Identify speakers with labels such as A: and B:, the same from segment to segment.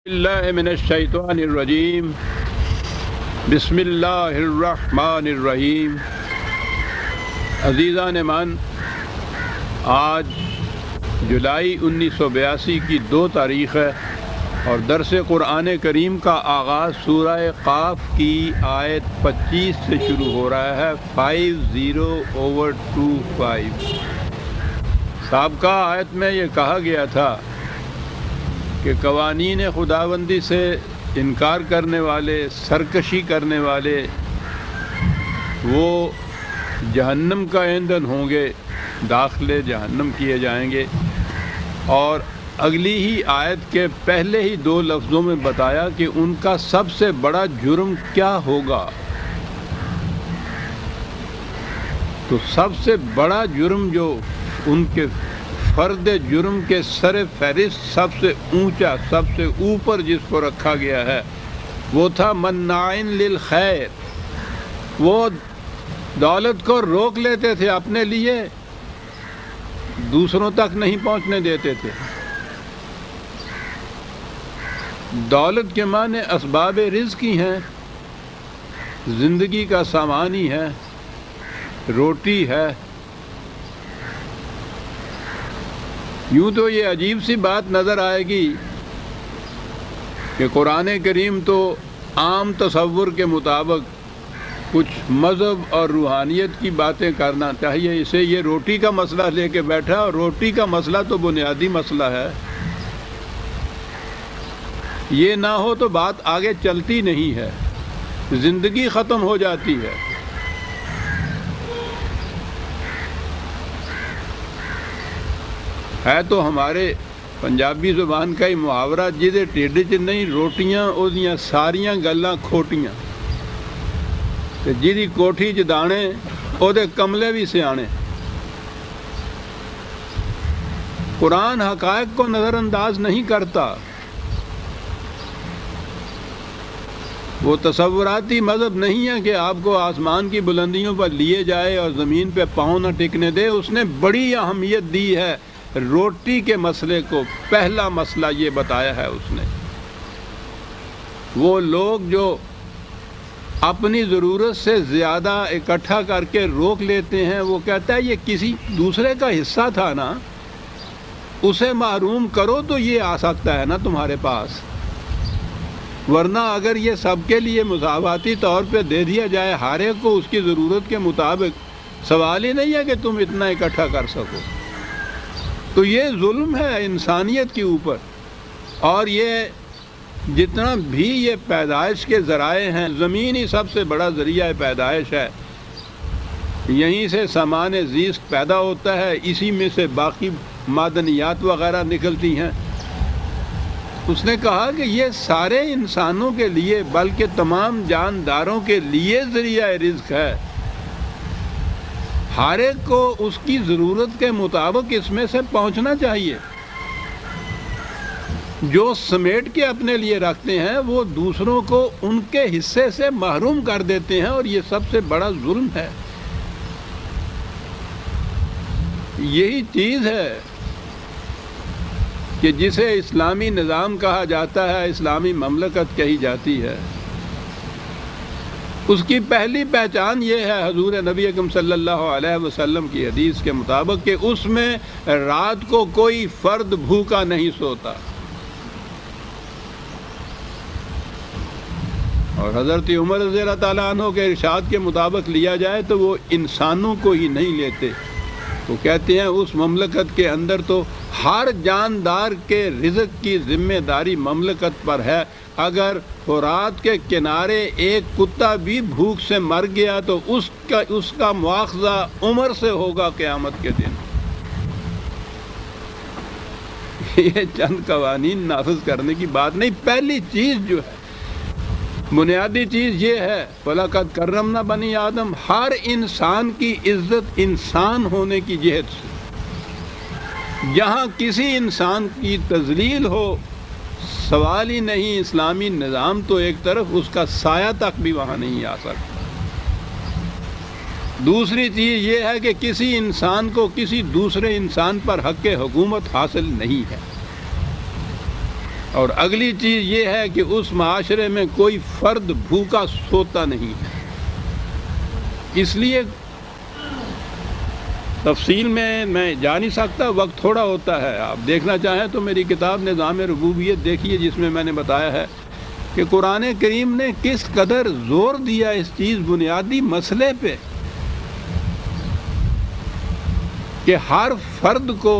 A: اللہ من الشیطان الرجیم بسم اللہ الرحمن الرحیم۔ عزیزان من، آج جولائی 1982 کی 2 تاریخ ہے اور درس قرآن کریم کا آغاز سورہ قاف کی آیت 25 سے شروع ہو رہا ہے، 50/25۔ سابقہ آیت میں یہ کہا گیا تھا کہ قوانین خداوندی سے انکار کرنے والے، سرکشی کرنے والے، وہ جہنم کا ایندھن ہوں گے، داخلے جہنم کیے جائیں گے۔ اور اگلی ہی آیت کے پہلے ہی 2 لفظوں میں بتایا کہ ان کا سب سے بڑا جرم کیا ہوگا۔ تو سب سے بڑا جرم جو ان کے فرد جرم کے سر فہرست سب سے اونچا، سب سے اوپر جس کو رکھا گیا ہے، وہ تھا مناعٍ للخیر۔ وہ دولت کو روک لیتے تھے اپنے لیے، دوسروں تک نہیں پہنچنے دیتے تھے۔ دولت کے معنی اسباب رزق ہی ہیں، زندگی کا سامان ہی ہے، روٹی ہے۔ یوں تو یہ عجیب سی بات نظر آئے گی کہ قرآن کریم تو عام تصور کے مطابق کچھ مذہب اور روحانیت کی باتیں کرنا چاہیے، اسے یہ روٹی کا مسئلہ لے کے بیٹھا، اور روٹی کا مسئلہ تو بنیادی مسئلہ ہے، یہ نہ ہو تو بات آگے چلتی نہیں ہے، زندگی ختم ہو جاتی ہے۔ ہے تو ہمارے پنجابی زبان کا ہی محاورہ، جہدے ٹھڈ چ نہیں روٹیاں اودیاں ساریاں گلاں کھوٹیاں، تے جہدی کوٹھی چ دانے اودے کملے بھی سیانے۔ قرآن حقائق کو نظر انداز نہیں کرتا۔ وہ تصوراتی مذہب نہیں ہے کہ آپ کو آسمان کی بلندیوں پر لیے جائے اور زمین پہ پاؤں نہ ٹکنے دے۔ اس نے بڑی اہمیت دی ہے روٹی کے مسئلے کو، پہلا مسئلہ یہ بتایا ہے اس نے۔ وہ لوگ جو اپنی ضرورت سے زیادہ اکٹھا کر کے روک لیتے ہیں، وہ کہتا ہے یہ کسی دوسرے کا حصہ تھا نا، اسے محروم کرو تو یہ آ سکتا ہے نا تمہارے پاس، ورنہ اگر یہ سب کے لیے مساواتی طور پہ دے دیا جائے ہر ایک کو اس کی ضرورت کے مطابق، سوال ہی نہیں ہے کہ تم اتنا اکٹھا کر سکو۔ تو یہ ظلم ہے انسانیت کے اوپر۔ اور یہ جتنا بھی یہ پیدائش کے ذرائع ہیں، زمین ہی سب سے بڑا ذریعہ پیدائش ہے، یہیں سے سامان زیست پیدا ہوتا ہے، اسی میں سے باقی معدنیات وغیرہ نکلتی ہیں۔ اس نے کہا کہ یہ سارے انسانوں کے لیے بلکہ تمام جانداروں کے لیے ذریعہ رزق ہے، ہر ایک کو اس کی ضرورت کے مطابق اس میں سے پہنچنا چاہیے۔ جو سمیٹ کے اپنے لیے رکھتے ہیں وہ دوسروں کو ان کے حصے سے محروم کر دیتے ہیں، اور یہ سب سے بڑا ظلم ہے۔ یہی چیز ہے کہ جسے اسلامی نظام کہا جاتا ہے، اسلامی مملکت کہی جاتی ہے، اس کی پہلی پہچان یہ ہے حضور نبی اکرم صلی اللہ علیہ وسلم کی حدیث کے مطابق کہ اس میں رات کو کوئی فرد بھوکا نہیں سوتا۔ اور حضرت عمر رضی اللہ تعالیٰ عنہ کے ارشاد کے مطابق لیا جائے تو وہ انسانوں کو ہی نہیں لیتے، وہ کہتے ہیں اس مملکت کے اندر تو ہر جاندار کے رزق کی ذمہ داری مملکت پر ہے، اگر فرات کے کنارے ایک کتا بھی بھوک سے مر گیا تو اس کا مواخذہ عمر سے ہوگا قیامت کے دن۔ یہ چند قوانین نافذ کرنے کی بات نہیں، پہلی چیز جو ہے، بنیادی چیز یہ ہے وَلَقَدْ كَرَّمْنَا بَنِي آدم، ہر انسان کی عزت انسان ہونے کی جہت سے۔ جہاں کسی انسان کی تذلیل ہو، سوال ہی نہیں، اسلامی نظام تو ایک طرف، اس کا سایہ تک بھی وہاں نہیں آ سکتا۔ دوسری چیز یہ ہے کہ کسی انسان کو کسی دوسرے انسان پر حق حکومت حاصل نہیں ہے، اور اگلی چیز یہ ہے کہ اس معاشرے میں کوئی فرد بھوکا سوتا نہیں ہے. اس لیے تفصیل میں جا نہیں سکتا، وقت تھوڑا ہوتا ہے. آپ دیکھنا چاہیں تو میری کتاب نظام ربوبیت دیکھیے، جس میں نے بتایا ہے کہ قرآن کریم نے کس قدر زور دیا اس چیز بنیادی مسئلے پہ کہ ہر فرد کو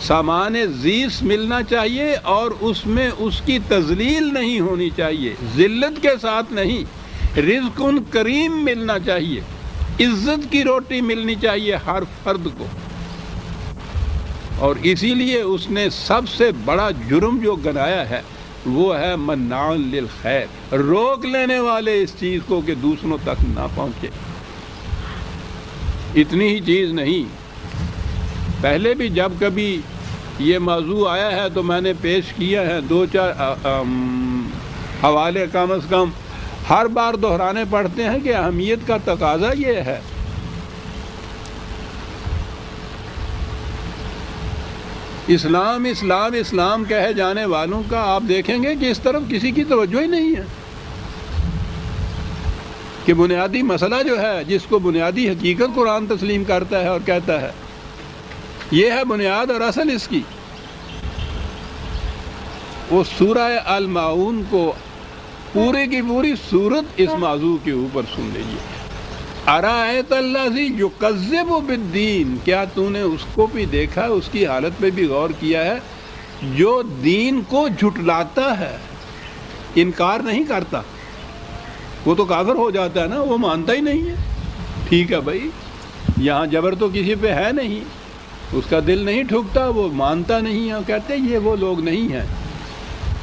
A: سامان زیست ملنا چاہیے اور اس میں اس کی تذلیل نہیں ہونی چاہیے، ذلت کے ساتھ نہیں. رزق کریم ملنا چاہیے، عزت کی روٹی ملنی چاہیے ہر فرد کو. اور اسی لیے اس نے سب سے بڑا جرم جو گنایا ہے وہ ہے مناع للخیر، روک لینے والے اس چیز کو کہ دوسروں تک نہ پہنچے. اتنی ہی چیز نہیں، پہلے بھی جب کبھی یہ موضوع آیا ہے تو میں نے پیش کیا ہے 2-4 حوالے، کم از کم ہر بار دہرانے پڑتے ہیں کہ اہمیت کا تقاضا یہ ہے. اسلام اسلام اسلام کہے جانے والوں کا آپ دیکھیں گے کہ اس طرف کسی کی توجہ ہی نہیں ہے کہ بنیادی مسئلہ جو ہے، جس کو بنیادی حقیقت قرآن تسلیم کرتا ہے اور کہتا ہے، یہ ہے بنیاد اور اصل اس کی. وہ سورہ الماعون کو پورے کی پوری صورت اس موضوع کے اوپر سن لیجیے. ارأیت الذی یکذب بالدین، کیا تو نے اس کو بھی دیکھا، اس کی حالت پہ بھی غور کیا ہے جو دین کو جھٹلاتا ہے، انکار نہیں کرتا. وہ تو کافر ہو جاتا ہے نا، وہ مانتا ہی نہیں ہے. ٹھیک ہے بھائی، یہاں جبر تو کسی پہ ہے نہیں، اس کا دل نہیں ٹھکتا، وہ مانتا نہیں ہے. کہتے ہیں یہ وہ لوگ نہیں ہیں،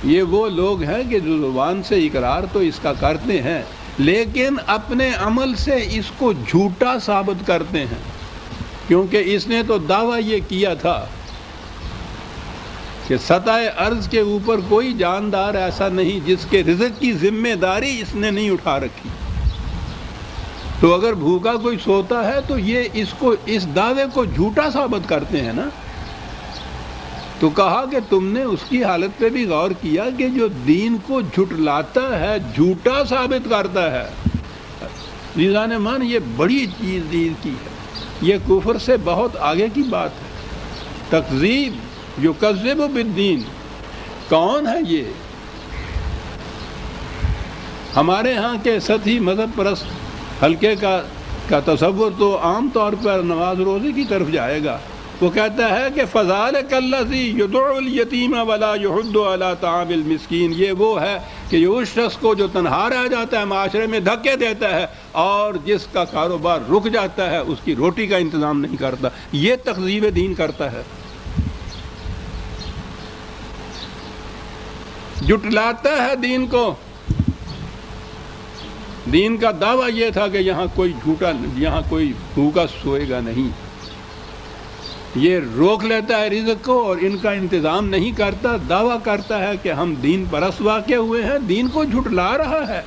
A: یہ وہ لوگ ہیں کہ جو زبان سے اقرار تو اس کا کرتے ہیں لیکن اپنے عمل سے اس کو جھوٹا ثابت کرتے ہیں، کیونکہ اس نے تو دعویٰ یہ کیا تھا کہ سطح ارض کے اوپر کوئی جاندار ایسا نہیں جس کے رزق کی ذمہ داری اس نے نہیں اٹھا رکھی. تو اگر بھوکا کوئی سوتا ہے تو یہ اس دعوے کو جھوٹا ثابت کرتے ہیں نا. تو کہا کہ تم نے اس کی حالت پہ بھی غور کیا کہ جو دین کو جھٹلاتا ہے، جھوٹا ثابت کرتا ہے. عزیزان مان، یہ بڑی چیز دین کی ہے، یہ کفر سے بہت آگے کی بات ہے. تکذیب یکذب بالدین، کون ہے یہ؟ ہمارے ہاں کے سطحی مذہب پرست حلقے کا تصور تو عام طور پر نماز روزے کی طرف جائے گا. وہ کہتا ہے کہ فذلک الذی یدعو الیتیم ولا یحض علی طعام المسکین، یہ وہ ہے کہ یہ اس شخص کو جو تنہا رہ جاتا ہے، معاشرے میں دھکے دیتا ہے اور جس کا کاروبار رک جاتا ہے، اس کی روٹی کا انتظام نہیں کرتا. یہ تکذیب دین کرتا ہے، جھٹلاتا ہے دین کو. دین کا دعویٰ یہ تھا کہ یہاں کوئی بھوکا سوئے گا نہیں. یہ روک لیتا ہے رزق کو اور ان کا انتظام نہیں کرتا. دعویٰ کرتا ہے کہ ہم دین پرست واقع ہوئے ہیں، دین کو جھٹلا رہا ہے.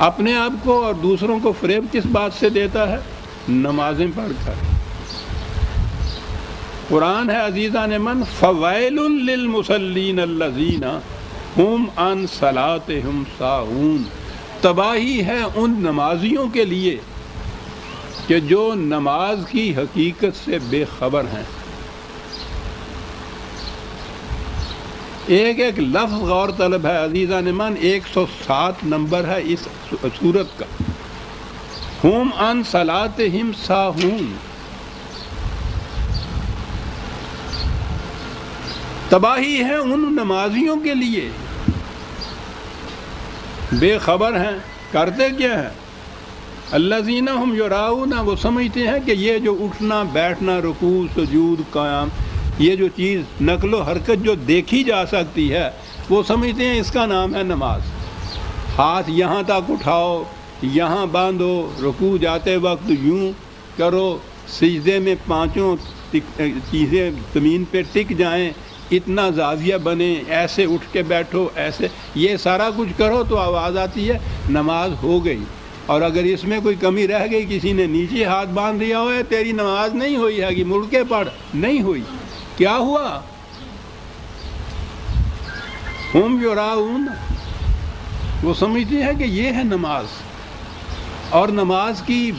A: اپنے آپ کو اور دوسروں کو فریب کس بات سے دیتا ہے؟ نمازیں پڑھ کر. قرآن ہے عزیزان من، فویل للمصلین الذین ہم عن صلاتہم ساہون، تباہی ہے ان نمازیوں کے لیے کہ جو نماز کی حقیقت سے بے خبر ہیں. ایک ایک لفظ غور طلب ہے عزیزان من. 107 نمبر ہے اس سورت کا. ہم عن صلاتہم ساہون، تباہی ہے ان نمازیوں کے لیے، بے خبر ہیں. کرتے کیا ہیں؟ الذین ہم یراؤون، وہ سمجھتے ہیں کہ یہ جو اٹھنا بیٹھنا، رکوع سجود قیام، یہ جو چیز نقل و حرکت جو دیکھی جا سکتی ہے، وہ سمجھتے ہیں اس کا نام ہے نماز. ہاتھ یہاں تک اٹھاؤ، یہاں باندھو، رکوع جاتے وقت یوں کرو، سجدے میں 5 چیزیں زمین پہ ٹک جائیں، اتنا زاویہ بنے، ایسے اٹھ کے بیٹھو، ایسے یہ سارا کچھ کرو تو آواز آتی ہے نماز ہو گئی. اور اگر اس میں کوئی کمی رہ گئی، کسی نے نیچے ہاتھ باندھ دیا ہو، تیری نماز نہیں ہوئی ہے کہ مڑ کے پڑھ، نہیں ہوئی. کیا ہوا؟ ہم یراؤن، وہ سمجھتے ہیں کہ یہ ہے نماز، اور نماز کی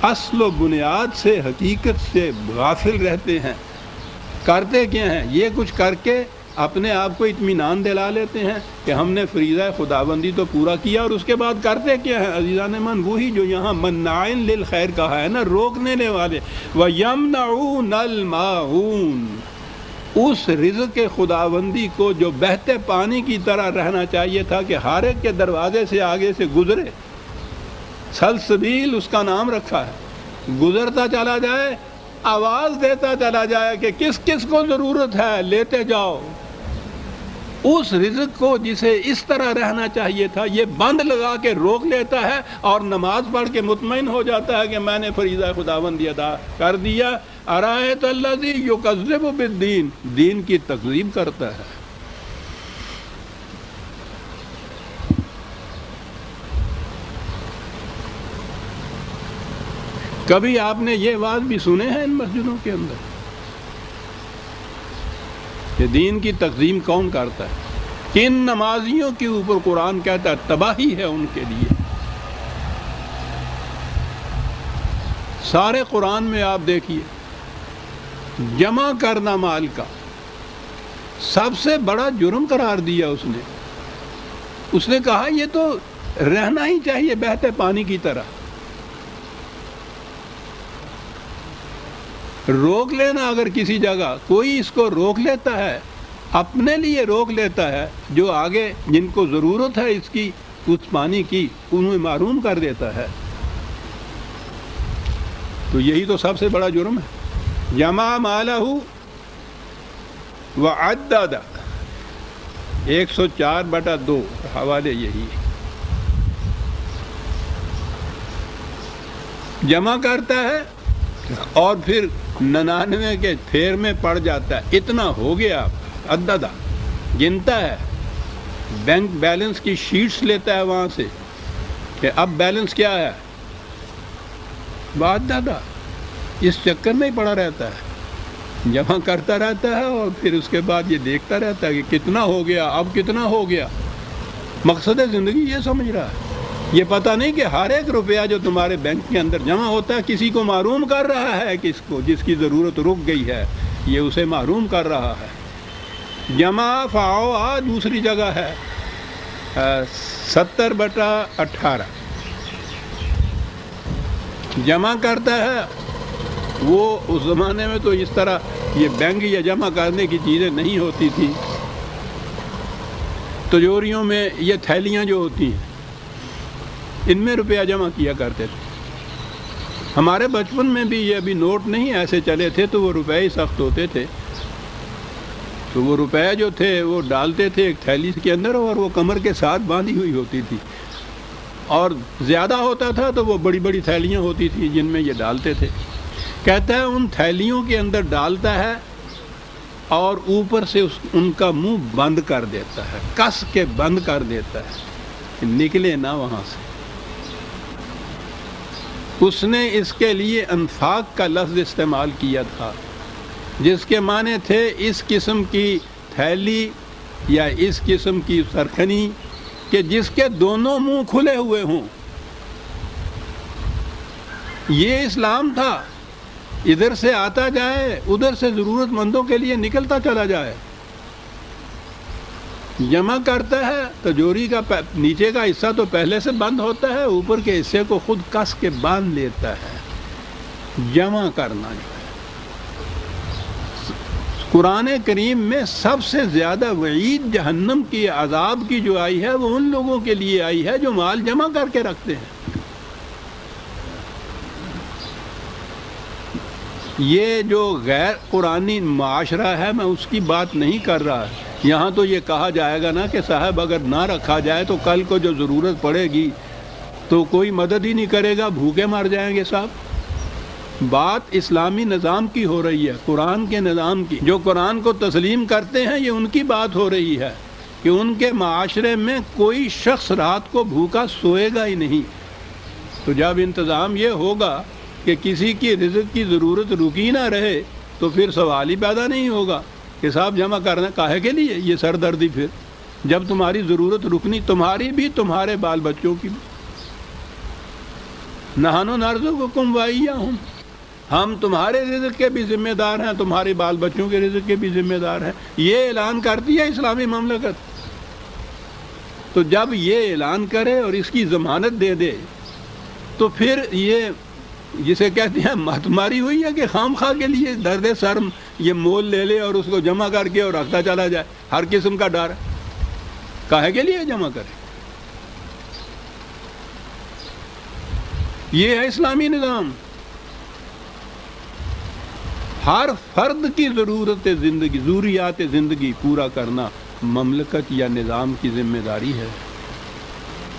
A: اصل و بنیاد سے، حقیقت سے غافل رہتے ہیں۔ کرتے کیا ہیں؟ یہ کچھ کر کے اپنے آپ کو اطمینان دلا لیتے ہیں کہ ہم نے فریضہ خداوندی تو پورا کیا، اور اس کے بعد کرتے کیا ہیں عزیزان من؟ وہی جو یہاں مناعٍ للخیر کہا ہے نا، روکنے والے، وَيَمْنَعُونَ الْمَاعُونَ، اس رزق خداوندی کو جو بہتے پانی کی طرح رہنا چاہیے تھا کہ ہر ایک کے دروازے سے آگے سے گزرے، سلسبیل اس کا نام رکھا ہے، گزرتا چلا جائے، آواز دیتا چلا جائے کہ کس کس کو ضرورت ہے، لیتے جاؤ۔ اس رزق کو جسے اس طرح رہنا چاہیے تھا، یہ بند لگا کے روک لیتا ہے اور نماز پڑھ کے مطمئن ہو جاتا ہے کہ میں نے فریضہ خداوندی ادا کر دیا۔ ارایت الذی یکذب بالدین، دین کی تکذیب کرتا ہے۔ کبھی آپ نے یہ بات بھی سنے ہیں ان مسجدوں کے اندر کہ دین کی تقسیم کون کرتا ہے؟ کن نمازیوں کے اوپر قرآن کہتا ہے تباہی ہے ان کے لیے؟ سارے قرآن میں آپ دیکھیے، جمع کرنا مال کا سب سے بڑا جرم قرار دیا اس نے کہا یہ تو رہنا ہی چاہیے بہتے پانی کی طرح۔ روک لینا، اگر کسی جگہ کوئی اس کو روک لیتا ہے، اپنے لیے روک لیتا ہے، جو آگے جن کو ضرورت ہے اس کی، اس پانی کی، انہیں محروم کر دیتا ہے، تو یہی تو سب سے بڑا جرم ہے۔ جمع مالہ وعدد، 104/2 حوالے یہی ہے۔ جمع کرتا ہے اور پھر 99 کے پھیر میں پڑ جاتا ہے، اتنا ہو گیا، عددہ گنتا ہے، بینک بیلنس کی شیٹس لیتا ہے وہاں سے کہ اب بیلنس کیا ہے، بعددہ، اس چکر میں ہی پڑا رہتا ہے، جمع کرتا رہتا ہے اور پھر اس کے بعد یہ دیکھتا رہتا ہے کہ کتنا ہو گیا، اب کتنا ہو گیا۔ مقصد زندگی یہ سمجھ رہا ہے، یہ پتہ نہیں کہ ہر ایک روپیہ جو تمہارے بینک کے اندر جمع ہوتا ہے کسی کو محروم کر رہا ہے، کس کو، جس کی ضرورت رک گئی ہے، یہ اسے محروم کر رہا ہے۔ جمع فعوا دوسری جگہ ہے 70/18، جمع کرتا ہے۔ وہ اس زمانے میں تو اس طرح یہ بینک یا جمع کرنے کی چیزیں نہیں ہوتی تھیں، تجوریوں میں یہ تھیلیاں جو ہوتی ہیں ان میں روپیہ جمع کیا کرتے تھے۔ ہمارے بچپن میں بھی یہ ابھی نوٹ نہیں ایسے چلے تھے تو وہ روپے ہی سخت ہوتے تھے، تو وہ روپے جو تھے وہ ڈالتے تھے ایک تھیلی کے اندر اور وہ کمر کے ساتھ باندھی ہوئی ہوتی تھی، اور زیادہ ہوتا تھا تو وہ بڑی بڑی تھیلیاں ہوتی تھیں جن میں یہ ڈالتے تھے۔ کہتا ہے ان تھیلیوں کے اندر ڈالتا ہے اور اوپر سے ان کا منہ بند کر دیتا ہے، کس کے بند کر دیتا ہے کہ نکلے نہ وہاں سے۔ اس نے اس کے لیے انفاق کا لفظ استعمال کیا تھا، جس کے معنی تھے اس قسم کی تھیلی یا اس قسم کی سرخنی کہ جس کے دونوں منہ کھلے ہوئے ہوں۔ یہ اسلام تھا، ادھر سے آتا جائے ادھر سے ضرورت مندوں کے لیے نکلتا چلا جائے۔ جمع کرتا ہے، تجوری کا نیچے کا حصہ تو پہلے سے بند ہوتا ہے، اوپر کے حصے کو خود کس کے باندھ لیتا ہے۔ جمع کرنا جو ہے، قرآن کریم میں سب سے زیادہ وعید جہنم کی عذاب کی جو آئی ہے وہ ان لوگوں کے لیے آئی ہے جو مال جمع کر کے رکھتے ہیں۔ یہ جو غیر قرآنی معاشرہ ہے میں اس کی بات نہیں کر رہا، یہاں تو یہ کہا جائے گا نا کہ صاحب اگر نہ رکھا جائے تو کل کو جو ضرورت پڑے گی تو کوئی مدد ہی نہیں کرے گا، بھوکے مر جائیں گے صاحب۔ بات اسلامی نظام کی ہو رہی ہے، قرآن کے نظام کی، جو قرآن کو تسلیم کرتے ہیں یہ ان کی بات ہو رہی ہے کہ ان کے معاشرے میں کوئی شخص رات کو بھوکا سوئے گا ہی نہیں۔ تو جب انتظام یہ ہوگا کہ کسی کی رزق کی ضرورت رکی نہ رہے تو پھر سوال ہی پیدا نہیں ہوگا کہ صاحب جمع کرنا کاہے کے لیے یہ سردردی، پھر جب تمہاری ضرورت رکنی تمہاری بھی تمہارے بال بچوں کی بھی۔ نحن نرزقکم وإیاہم، ہم تمہارے رزق کے بھی ذمہ دار ہیں، تمہارے بال بچوں کے رزق کے بھی ذمہ دار ہیں، یہ اعلان کرتی ہے اسلامی مملکت۔ تو جب یہ اعلان کرے اور اس کی ضمانت دے دے تو پھر یہ جسے کہتے ہیں مت ماری ہوئی ہے کہ خام خواہ کے لیے درد سر یہ مول لے لے اور اس کو جمع کر کے اور رکھتا چلا جائے، ہر قسم کا ڈر ہے، کاہے کے لیے جمع کرے؟ یہ ہے اسلامی نظام۔ ہر فرد کی ضرورت زندگی، ضروریات زندگی پورا کرنا مملکت یا نظام کی ذمہ داری ہے۔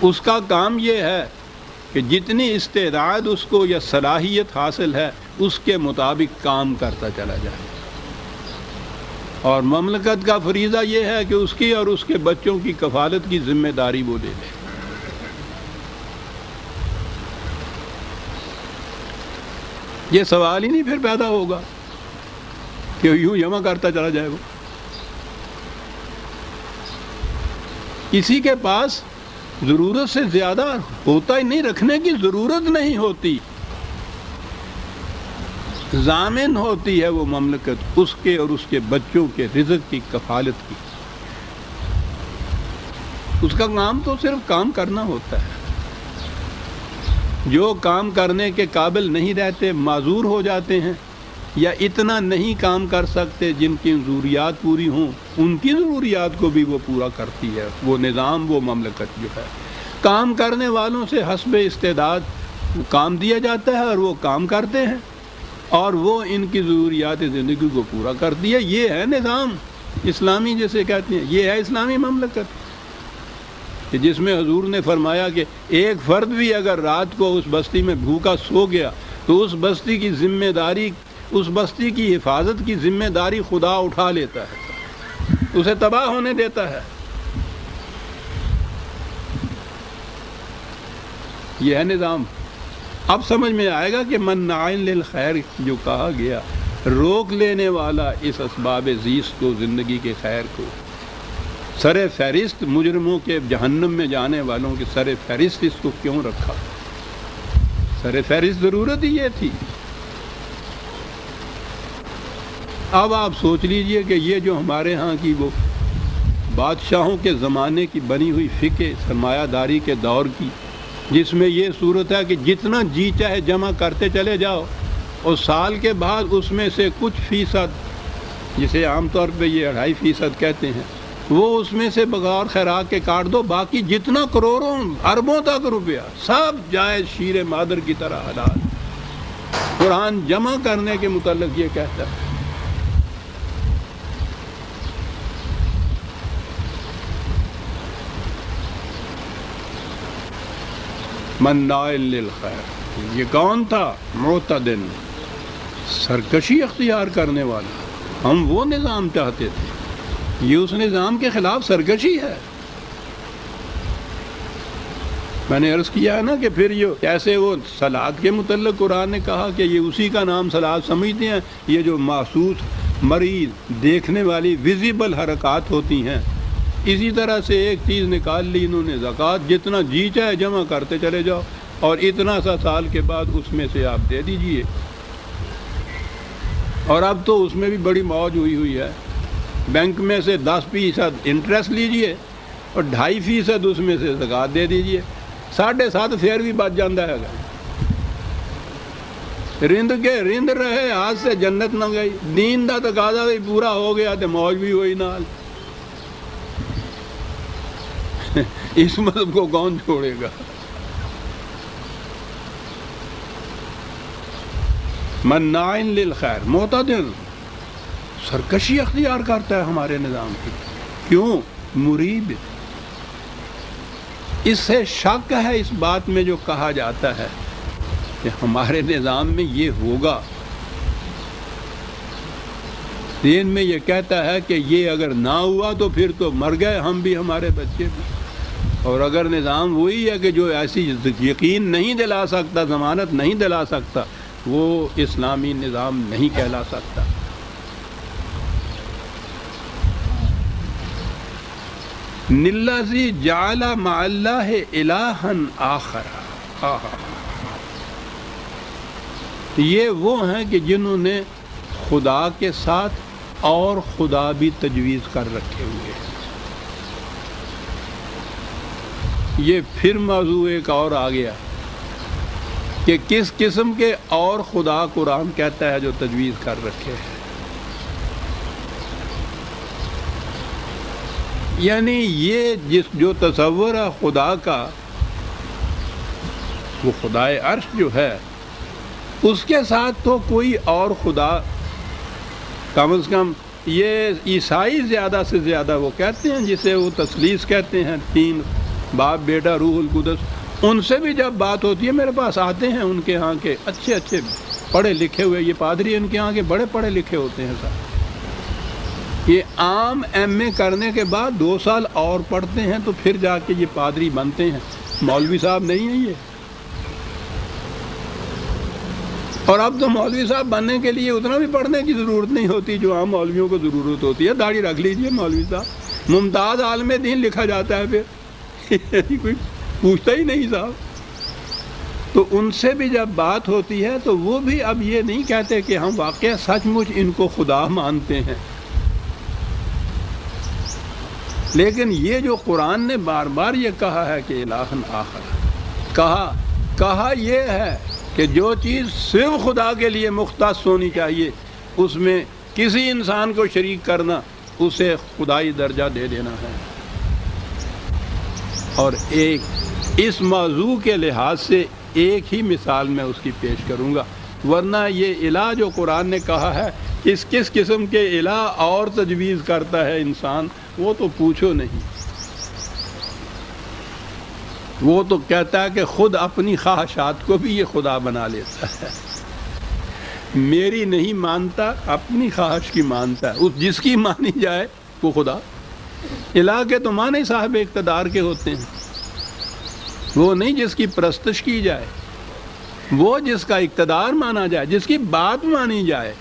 A: اس کا کام یہ ہے کہ جتنی استعداد اس کو یا صلاحیت حاصل ہے اس کے مطابق کام کرتا چلا جائے، اور مملکت کا فریضہ یہ ہے کہ اس کی اور اس کے بچوں کی کفالت کی ذمہ داری وہ لے لے۔ یہ سوال ہی نہیں پھر پیدا ہوگا کہ یوں جمع کرتا چلا جائے۔ وہ کسی کے پاس ضرورت سے زیادہ ہوتا ہی نہیں، رکھنے کی ضرورت نہیں ہوتی، ضامن ہوتی ہے وہ مملکت اس کے اور اس کے بچوں کے رزق کی کفالت کی۔ اس کا کام تو صرف کام کرنا ہوتا ہے۔ جو کام کرنے کے قابل نہیں رہتے معذور ہو جاتے ہیں یا اتنا نہیں کام کر سکتے جن کی ضروریات پوری ہوں، ان کی ضروریات کو بھی وہ پورا کرتی ہے وہ نظام، وہ مملکت جو ہے۔ کام کرنے والوں سے حسب استعداد کام دیا جاتا ہے اور وہ کام کرتے ہیں اور وہ ان کی ضروریات زندگی کو پورا کرتی ہے۔ یہ ہے نظام اسلامی جسے کہتے ہیں، یہ ہے اسلامی مملکت، کہ جس میں حضور نے فرمایا کہ ایک فرد بھی اگر رات کو اس بستی میں بھوکا سو گیا تو اس بستی کی ذمہ داری، اس بستی کی حفاظت کی ذمہ داری خدا اٹھا لیتا ہے، اسے تباہ ہونے دیتا ہے۔ یہ ہے نظام۔ اب سمجھ میں آئے گا کہ مناع للخیر جو کہا گیا، روک لینے والا اس اسباب زیست کو، زندگی کے خیر کو، سر فہرست مجرموں کے جہنم میں جانے والوں کے سر فہرست اس کو کیوں رکھا؟ سر فہرست ضرورت ہی یہ تھی۔ اب آپ سوچ لیجئے کہ یہ جو ہمارے ہاں کی وہ بادشاہوں کے زمانے کی بنی ہوئی فقہ سرمایہ داری کے دور کی، جس میں یہ صورت ہے کہ جتنا جی چاہے جمع کرتے چلے جاؤ اور سال کے بعد اس میں سے کچھ فیصد، جسے عام طور پہ یہ 2.5% کہتے ہیں، وہ اس میں سے بغیر خیرات کے کاٹ دو، باقی جتنا کروڑوں اربوں تک روپیہ سب جائز شیر مادر کی طرح حلال۔ قرآن جمع کرنے کے متعلق یہ کہتا ہے۔ مناع للخیر، یہ کون تھا؟ معتدن، سرکشی اختیار کرنے والا۔ ہم وہ نظام چاہتے تھے، یہ اس نظام کے خلاف سرکشی ہے۔ میں نے عرض کیا ہے نا کہ پھر یہ کیسے وہ صلات کے متعلق قرآن نے کہا کہ یہ اسی کا نام صلات سمجھتے ہیں، یہ جو محسوس مریض دیکھنے والی ویزیبل حرکات ہوتی ہیں، اسی طرح سے ایک چیز نکال لی انہوں نے، زکوٰۃ، جتنا جی چاہے جمع کرتے چلے جاؤ اور اتنا سا سال کے بعد اس میں سے آپ دے دیجئے۔ اور اب تو اس میں بھی بڑی موج ہوئی ہے، بینک میں سے 10% انٹرسٹ لیجئے اور 2.5% اس میں سے زکوٰۃ دے دیجئے، 7.5 پھر بھی بچ جاندہ ہے۔ رند کے رند رہے، ہاتھ سے جنت نہ گئی، دین دا تقاضا بھی پورا ہو گیا تو موج بھی ہوئی نال۔ اس مذہب کو کون چھوڑے گا؟ مناع للخیر، معتدل، سرکشی اختیار کرتا ہے ہمارے نظام کی۔ کیوں؟ مریب۔ اس سے شک ہے اس بات میں جو کہا جاتا ہے کہ ہمارے نظام میں یہ ہوگا، دین میں یہ کہتا ہے کہ یہ اگر نہ ہوا تو پھر تو مر گئے ہم بھی، ہمارے بچے بھی۔ اور اگر نظام وہی ہے کہ جو ایسی یقین نہیں دلا سکتا، ضمانت نہیں دلا سکتا، وہ اسلامی نظام نہیں کہلا سکتا۔ نلذی جعل مع اللہ الہا آخر، یہ وہ ہیں کہ جنہوں نے خدا کے ساتھ اور خدا بھی تجویز کر رکھے ہوئے ہیں۔ یہ پھر موضوع ایک اور آ گیا کہ کس قسم کے اور خدا قرآن کہتا ہے جو تجویز کر رکھے ہیں۔ یعنی یہ جو تصور ہے خدا کا، وہ خدائے عرش جو ہے، اس کے ساتھ تو کوئی اور خدا، کم از کم یہ عیسائی زیادہ سے زیادہ وہ کہتے ہیں جسے وہ تثلیث کہتے ہیں، تین، باپ، بیٹا، روح القدس، ان سے بھی جب بات ہوتی ہے، میرے پاس آتے ہیں ان کے ہاں کے اچھے اچھے پڑھے لکھے ہوئے، یہ پادری ان کے ہاں کے بڑے پڑھے لکھے ہوتے ہیں صاحب، یہ عام ایم اے کرنے کے بعد 2 سال اور پڑھتے ہیں تو پھر جا کے یہ پادری بنتے ہیں، مولوی صاحب نہیں ہیں یہ۔ اور اب تو مولوی صاحب بننے کے لیے اتنا بھی پڑھنے کی ضرورت نہیں ہوتی جو عام مولویوں کو ضرورت ہوتی ہے، داڑھی رکھ لیجئے مولوی صاحب، ممتاز عالم دین لکھا جاتا ہے، پھر کوئی پوچھتا ہی نہیں صاحب۔ تو ان سے بھی جب بات ہوتی ہے تو وہ بھی اب یہ نہیں کہتے کہ ہم واقعہ سچ مچ ان کو خدا مانتے ہیں، لیکن یہ جو قرآن نے بار بار یہ کہا ہے کہ الہن آخر، کہا یہ ہے کہ جو چیز صرف خدا کے لیے مختص ہونی چاہیے، اس میں کسی انسان کو شریک کرنا اسے خدائی درجہ دے دینا ہے۔ اور ایک اس موضوع کے لحاظ سے ایک ہی مثال میں اس کی پیش کروں گا، ورنہ یہ الہ جو قرآن نے کہا ہے کس قسم کے الہ اور تجویز کرتا ہے انسان، وہ تو پوچھو نہیں۔ وہ تو کہتا ہے کہ خود اپنی خواہشات کو بھی یہ خدا بنا لیتا ہے، میری نہیں مانتا، اپنی خواہش کی مانتا ہے، اس جس کی مانی جائے وہ خدا۔ الہ کے تو معنی صاحب اقتدار کے ہوتے ہیں، وہ نہیں جس کی پرستش کی جائے، وہ جس کا اقتدار مانا جائے، جس کی بات مانی جائے۔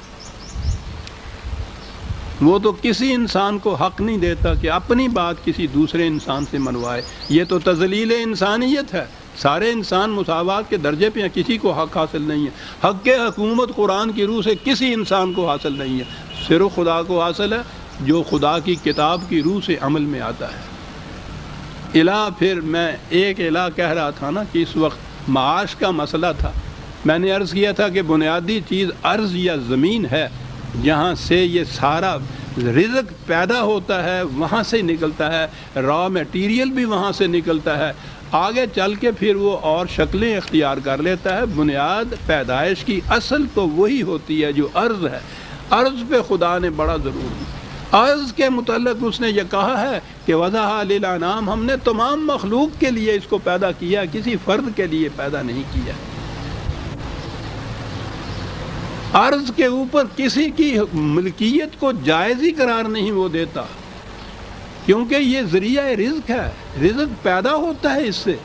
A: وہ تو کسی انسان کو حق نہیں دیتا کہ اپنی بات کسی دوسرے انسان سے منوائے، یہ تو تذلیل انسانیت ہے۔ سارے انسان مساوات کے درجے پہ ہیں، کسی کو حق حاصل نہیں ہے، حق حکومت قرآن کی روح سے کسی انسان کو حاصل نہیں ہے، صرف خدا کو حاصل ہے جو خدا کی کتاب کی روح سے عمل میں آتا ہے۔ الہ، پھر میں ایک الہ کہہ رہا تھا نا کہ اس وقت معاش کا مسئلہ تھا، میں نے عرض کیا تھا کہ بنیادی چیز ارض یا زمین ہے، جہاں سے یہ سارا رزق پیدا ہوتا ہے، وہاں سے نکلتا ہے، را میٹیریل بھی وہاں سے نکلتا ہے، آگے چل کے پھر وہ اور شکلیں اختیار کر لیتا ہے۔ بنیاد پیدائش کی اصل تو وہی ہوتی ہے جو ارض ہے۔ ارض پہ خدا نے بڑا ضرور دیا، ارض کے متعلق اس نے یہ کہا ہے کہ وَضَعَ لِلْأَنْعَامِ، ہم نے تمام مخلوق کے لیے اس کو پیدا کیا، کسی فرد کے لیے پیدا نہیں کیا۔ ارض کے اوپر کسی کی ملکیت کو جائز ہی قرار نہیں وہ دیتا، کیونکہ یہ ذریعہ رزق ہے، رزق پیدا ہوتا ہے اس سے۔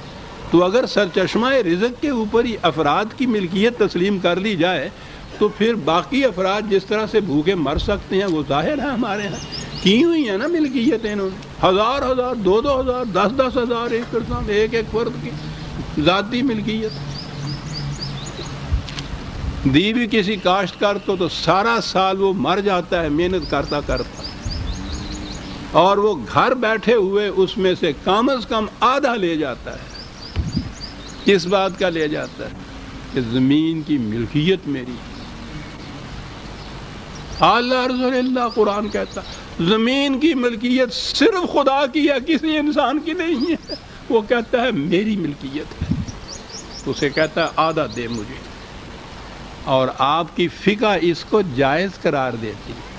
A: تو اگر سرچشمہ رزق کے اوپر ہی افراد کی ملکیت تسلیم کر لی جائے تو پھر باقی افراد جس طرح سے بھوکے مر سکتے ہیں وہ ظاہر ہے، ہمارے ہاں کی ہوئی ہیں نا ملکیتیں، انہوں نے ہزار ہزار، 2,000، 10,000 ایک فرد کی ذاتی ملکیت دی بھی کسی کاشتکار کو تو سارا سال وہ مر جاتا ہے محنت کرتا کرتا، اور وہ گھر بیٹھے ہوئے اس میں سے کم از کم آدھا لے جاتا ہے۔ کس بات کا لے جاتا ہے؟ کہ زمین کی ملکیت میری۔ الارض للہ، قرآن کہتا زمین کی ملکیت صرف خدا کی ہے، کسی انسان کی نہیں ہے۔ وہ کہتا ہے میری ملکیت ہے، اسے کہتا ہے آدھا دے مجھے، اور آپ کی فقہ اس کو جائز قرار دیتی ہے۔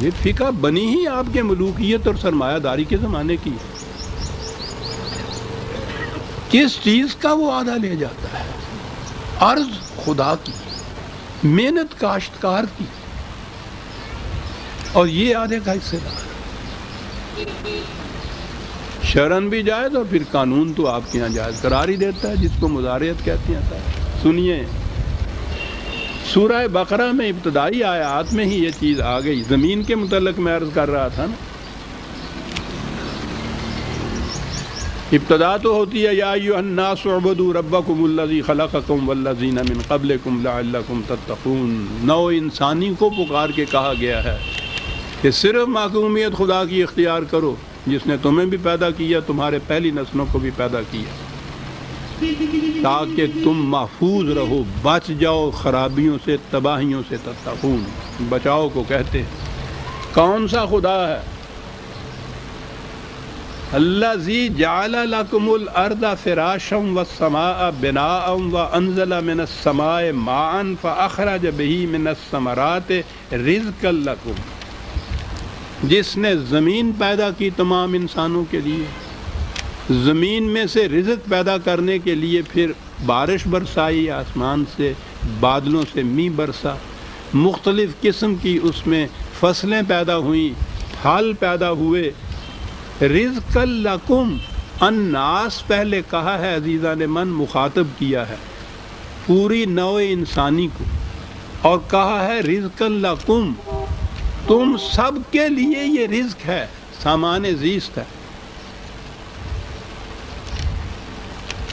A: یہ فقہ بنی ہی آپ کے ملوکیت اور سرمایہ داری کے زمانے کی ہے۔ کس چیز کا وہ آدھا لے جاتا ہے؟ ارض خدا کی، محنت کاشتکار کی، اور یہ آدھے کا حصے دار۔ شرعن بھی جائز، اور پھر قانون تو آپ کے یہاں جائز قرار ہی دیتا ہے، جس کو مضارعت کہتے ہیں۔ سنیے، سورہ بقرہ میں ابتدائی آیات میں ہی یہ چیز آ گئی۔ زمین کے متعلق میں عرض کر رہا تھا نا، ابتدا تو ہوتی ہے یا ایھا الناس اعبدوا ربکم الذی خلقکم والذین من قبلکم لعلکم تتقون. نو انسانی کو پکار کے کہا گیا ہے کہ صرف محکومیت خدا کی اختیار کرو جس نے تمہیں بھی پیدا کیا، تمہارے پہلی نسلوں کو بھی پیدا کیا، تاکہ تم محفوظ رہو، بچ جاؤ خرابیوں سے، تباہیوں سے. تتقون بچاؤ کو کہتے ہیں. کون سا خدا ہے؟ الذی جعل لکم الارض فراشا والسماء بناء وانزل من السماء ماء فاخرج به من الثمرات رزقا لکم. جس نے زمین پیدا کی تمام انسانوں کے لیے، زمین میں سے رزق پیدا کرنے کے لیے پھر بارش برسائی آسمان سے، بادلوں سے می برسا، مختلف قسم کی اس میں فصلیں پیدا ہوئیں، پھل پیدا ہوئے. رزق لکم، الناس پہلے کہا ہے عزیزان من، مخاطب کیا ہے پوری نوع انسانی کو، اور کہا ہے رزق لکم، تم سب کے لیے یہ رزق ہے، سامان زیست ہے.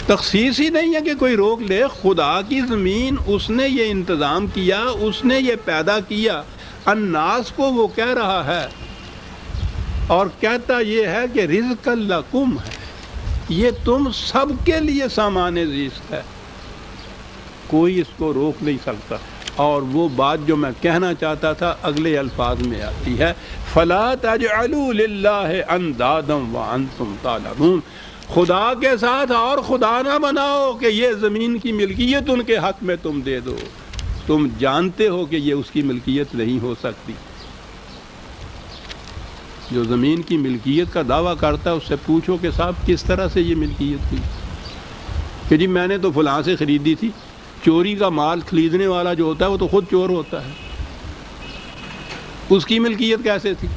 A: تخصیص ہی نہیں ہے کہ کوئی روک لے، خدا کی زمین اس نے یہ انتظام کیا، اس نے یہ پیدا کیا. الناس کو وہ کہہ رہا ہے اور کہتا یہ ہے کہ رزق لکم ہے، یہ تم سب کے لیے سامان زیست ہے، کوئی اس کو روک نہیں سکتا. اور وہ بات جو میں کہنا چاہتا تھا اگلے الفاظ میں آتی ہے، فلا تجعلوا للہ اندادا وانتم تعلمون. خدا کے ساتھ اور خدا نہ بناؤ کہ یہ زمین کی ملکیت ان کے حق میں تم دے دو، تم جانتے ہو کہ یہ اس کی ملکیت نہیں ہو سکتی. جو زمین کی ملکیت کا دعویٰ کرتا ہے اس سے پوچھو کہ صاحب کس طرح سے یہ ملکیت تھی، کہ جی میں نے تو فلاں سے خریدی تھی. چوری کا مال خریدنے والا جو ہوتا ہے وہ تو خود چور ہوتا ہے، اس کی ملکیت کیسے تھی؟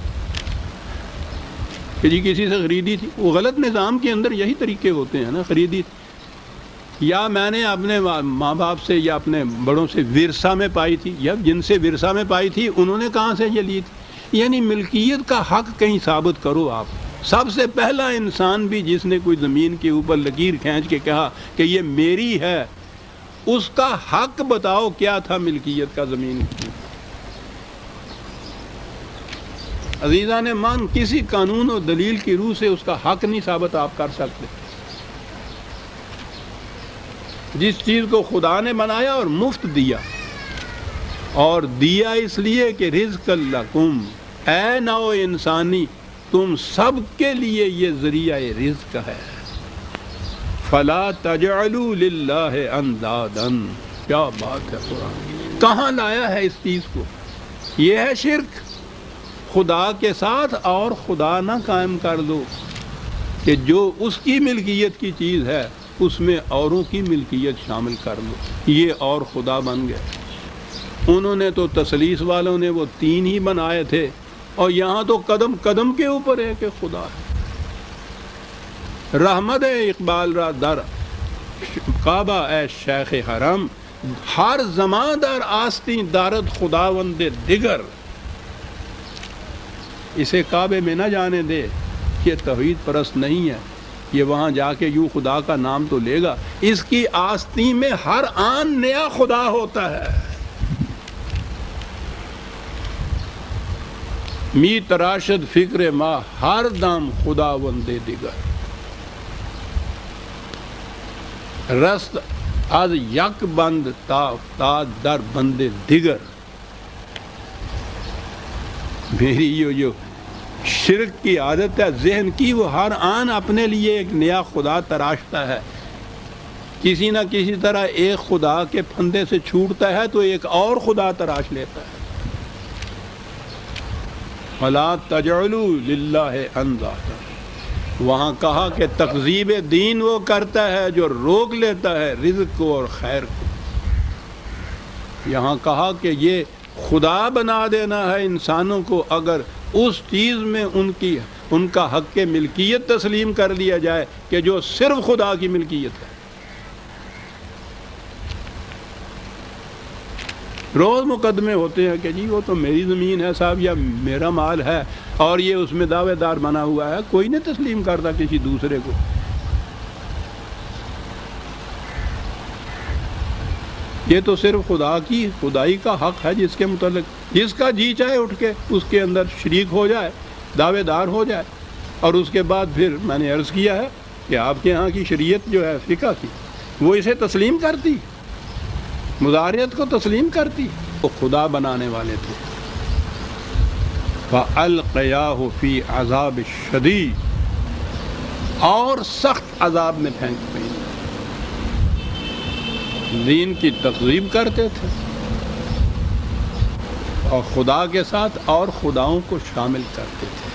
A: کہ جی کسی سے خریدی تھی. وہ غلط نظام کے اندر یہی طریقے ہوتے ہیں نا، خریدی تھی، یا میں نے اپنے ماں باپ سے یا اپنے بڑوں سے ورثہ میں پائی تھی، یا جن سے ورثہ میں پائی تھی انہوں نے کہاں سے یہ لی تھی. یعنی ملکیت کا حق کہیں ثابت کرو آپ. سب سے پہلا انسان بھی جس نے کوئی زمین کے اوپر لکیر کھینچ کے کہا کہ یہ میری ہے، اس کا حق بتاؤ کیا تھا ملکیت کا زمین کی. عزیزان مان، کسی قانون و دلیل کی روح سے اس کا حق نہیں ثابت آپ کر سکتے. جس چیز کو خدا نے بنایا اور مفت دیا، اور دیا اس لیے کہ رزق لکم، اے نو انسانی تم سب کے لیے یہ ذریعہ رزق ہے. فلا تجعلوا للہ اندادا. کیا بات ہے قرآن، کہاں لایا ہے اس چیز کو؟ یہ ہے شرک. خدا کے ساتھ اور خدا نہ قائم کر دو کہ جو اس کی ملکیت کی چیز ہے اس میں اوروں کی ملکیت شامل کر لو. یہ اور خدا بن گئے. انہوں نے تو تثلیث والوں نے وہ تین ہی بنائے تھے، اور یہاں تو قدم قدم کے اوپر ہے کہ خدا ہے. رحمت اقبال را در کعبہ اے شیخ حرم، ہر زمان در آستین دارد خداوند دیگر. اسے کعبے میں نہ جانے دے، یہ توحید پرست نہیں ہے، یہ وہاں جا کے یوں خدا کا نام تو لے گا. اس کی آستین میں ہر آن نیا خدا ہوتا ہے. می تراشد فکر ما ہر دم خداوند دیگر. رست از یک بند تا در بند دیگر. میری جو شرک کی عادت ہے ذہن کی، وہ ہر آن اپنے لیے ایک نیا خدا تراشتا ہے. کسی نہ کسی طرح ایک خدا کے پھندے سے چھوٹتا ہے تو ایک اور خدا تراش لیتا ہے. وَلَا تَجْعَلُوا لِلَّهِ أَنْدَادًا. وہاں کہا کہ تکذیب دین وہ کرتا ہے جو روک لیتا ہے رزق کو اور خیر کو. یہاں کہا کہ یہ خدا بنا دینا ہے انسانوں کو اگر اس چیز میں ان کا حق ملکیت تسلیم کر لیا جائے کہ جو صرف خدا کی ملکیت ہے. روز مقدمے ہوتے ہیں کہ جی وہ تو میری زمین ہے صاحب، یا میرا مال ہے اور یہ اس میں دعوے دار بنا ہوا ہے. کوئی نہیں تسلیم کرتا کسی دوسرے کو. یہ تو صرف خدائی کا حق ہے جس کے متعلق جس کا جی چاہے اٹھ کے اس کے اندر شریک ہو جائے، دعوے دار ہو جائے۔ اور اس کے بعد پھر میں نے عرض کیا ہے کہ آپ کے ہاں کی شریعت جو ہے فقہ کی، وہ اسے تسلیم کرتی، مظاہریت کو تسلیم کرتی۔ وہ خدا بنانے والے تھے۔ فَأَلْقَيَاهُ فِي عَذَابِ الشَّدِيدِ، اور سخت عذاب میں پھینک گئی۔ دین کی تکذیب کرتے تھے اور خدا کے ساتھ اور خداؤں کو شامل کرتے تھے۔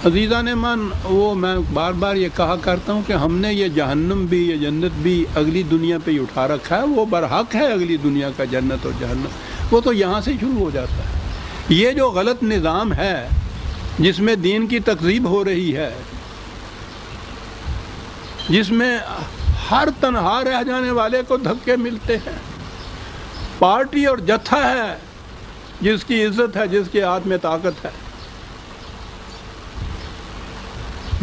A: عزیزان من، وہ میں بار بار یہ کہا کرتا ہوں کہ ہم نے یہ جہنم بھی یہ جنت بھی اگلی دنیا پہ ہی اٹھا رکھا ہے۔ وہ برحق ہے اگلی دنیا کا جنت اور جہنم، وہ تو یہاں سے شروع ہو جاتا ہے۔ یہ جو غلط نظام ہے جس میں دین کی تکذیب ہو رہی ہے، جس میں ہر تنہا رہ جانے والے کو دھکے ملتے ہیں، پارٹی اور جتھا ہے جس کی عزت ہے، جس کے ہاتھ میں طاقت ہے،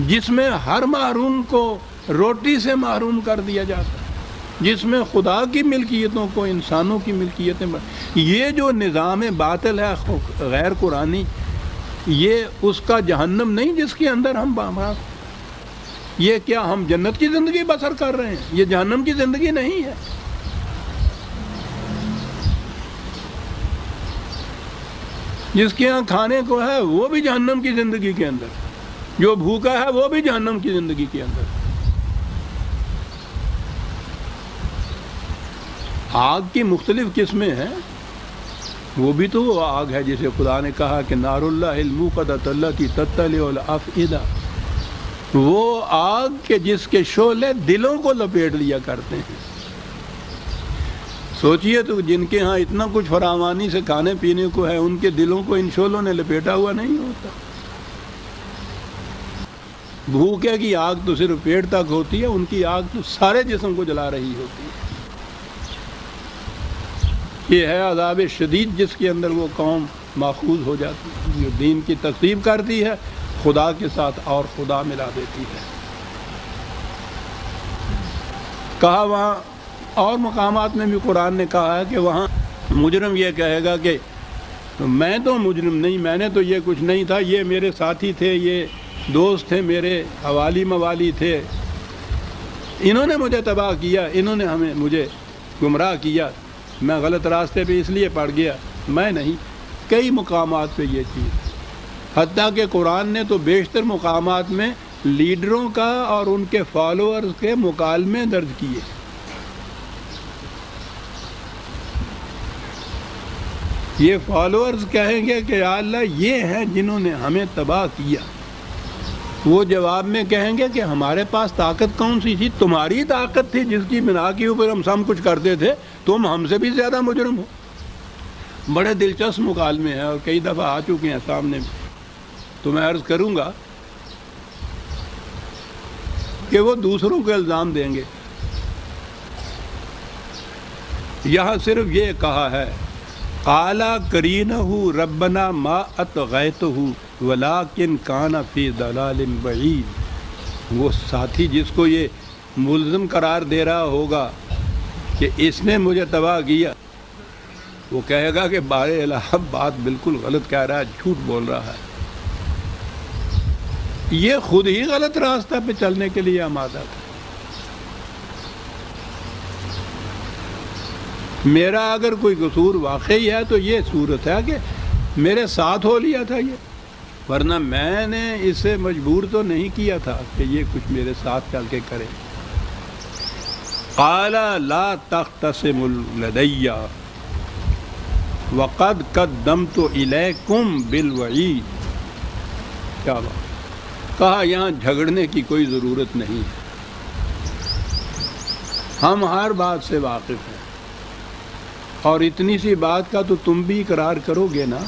A: جس میں ہر محروم کو روٹی سے محروم کر دیا جاتا ہے، جس میں خدا کی ملکیتوں کو انسانوں کی ملکیتیں یہ جو نظام باطل ہے غیر قرآنی، یہ اس کا جہنم نہیں جس کے اندر ہم یہ کیا ہم جنت کی زندگی بسر کر رہے ہیں؟ یہ جہنم کی زندگی نہیں ہے۔ جس کے ہاں کھانے کو ہے وہ بھی جہنم کی زندگی کے اندر، جو بھوکا ہے وہ بھی جہنم کی زندگی کے اندر۔ آگ کی مختلف قسمیں ہیں، وہ بھی تو وہ آگ ہے جسے خدا نے کہا کہ نار اللہ الموقدۃ التی تطلع الافئدہ، وہ آگ کے جس کے شعلے دلوں کو لپیٹ لیا کرتے ہیں۔ سوچئے تو جن کے ہاں اتنا کچھ فراوانی سے کھانے پینے کو ہے، ان کے دلوں کو ان شعلوں نے لپیٹا ہوا نہیں ہوتا۔ بھوکے کی آگ تو صرف پیٹ تک ہوتی ہے، ان کی آگ تو سارے جسم کو جلا رہی ہوتی ہے۔ یہ ہے عذاب شدید جس کے اندر وہ قوم ماخوذ ہو جاتی ہے، جو دین کی تکذیب کرتی ہے، خدا کے ساتھ اور خدا ملا دیتی ہے۔ کہا وہاں اور مقامات میں بھی قرآن نے کہا ہے کہ وہاں مجرم یہ کہے گا کہ میں تو مجرم نہیں، میں نے تو یہ کچھ نہیں تھا، یہ میرے ساتھی تھے، یہ دوست تھے، میرے حوالی موالی تھے، انہوں نے مجھے تباہ کیا، انہوں نے مجھے گمراہ کیا، میں غلط راستے پہ اس لیے پڑ گیا، میں نہیں۔ کئی مقامات پہ یہ چیز، حتیٰ کہ قرآن نے تو بیشتر مقامات میں لیڈروں کا اور ان کے فالوورز کے مکالمے درج کیے۔ یہ فالوورز کہیں گے کہ یا اللہ یہ ہیں جنہوں نے ہمیں تباہ کیا، وہ جواب میں کہیں گے کہ ہمارے پاس طاقت کون سی تھی؟ تمہاری طاقت تھی جس کی بنا کے اوپر ہم سب کچھ کرتے تھے، تم ہم سے بھی زیادہ مجرم ہو۔ بڑے دلچسپ مکالمے ہیں اور کئی دفعہ آ چکے ہیں سامنے بھی، تو میں عرض کروں گا کہ وہ دوسروں کو الزام دیں گے۔ یہاں صرف یہ کہا ہے قَالَ قَرِينُهُ رَبَّنَا مَا أَطْغَيْتُهُ وَلَٰكِنْ كَانَ فِي ضَلَالٍ بَعِيدٍ، وہ ساتھی جس کو یہ ملزم قرار دے رہا ہوگا کہ اس نے مجھے تباہ کیا، وہ کہے گا کہ بار الہ بات بالکل غلط کہہ رہا ہے، جھوٹ بول رہا ہے، یہ خود ہی غلط راستہ پہ چلنے کے لیے آمادہ تھا۔ میرا اگر کوئی قصور واقعی ہے تو یہ صورت ہے کہ میرے ساتھ ہو لیا تھا یہ، ورنہ میں نے اسے مجبور تو نہیں کیا تھا کہ یہ کچھ میرے ساتھ چل کے کرے۔ قال لا تختصموا لدی وقد قدمت الیکم بالوعید، کیا بات، کہا یہاں جھگڑنے کی کوئی ضرورت نہیں ہے، ہم ہر بات سے واقف ہیں، اور اتنی سی بات کا تو تم بھی اقرار کرو گے نا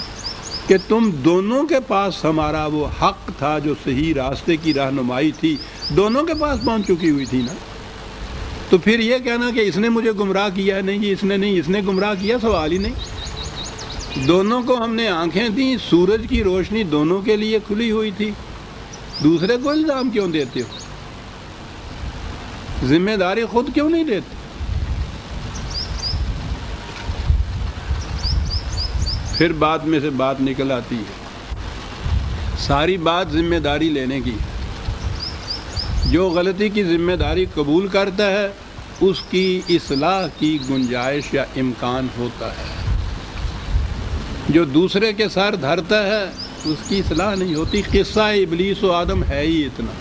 A: کہ تم دونوں کے پاس ہمارا وہ حق تھا جو صحیح راستے کی رہنمائی تھی، دونوں کے پاس پہنچ چکی ہوئی تھی نا، تو پھر یہ کہنا کہ اس نے مجھے گمراہ کیا ہے، نہیں اس نے نہیں، اس نے گمراہ کیا، سوال ہی نہیں۔ دونوں کو ہم نے آنکھیں دیں، سورج کی روشنی دونوں کے لیے کھلی ہوئی تھی، دوسرے کو الزام کیوں دیتے ہو؟ ذمہ داری خود کیوں نہیں لیتے؟ پھر بعد میں سے بات نکل آتی ہے، ساری بات ذمہ داری لینے کی ہے۔ جو غلطی کی ذمہ داری قبول کرتا ہے اس کی اصلاح کی گنجائش یا امکان ہوتا ہے، جو دوسرے کے سر دھرتا ہے اس کی اصلاح نہیں ہوتی۔ قصہ ابلیس و آدم ہے ہی اتنا۔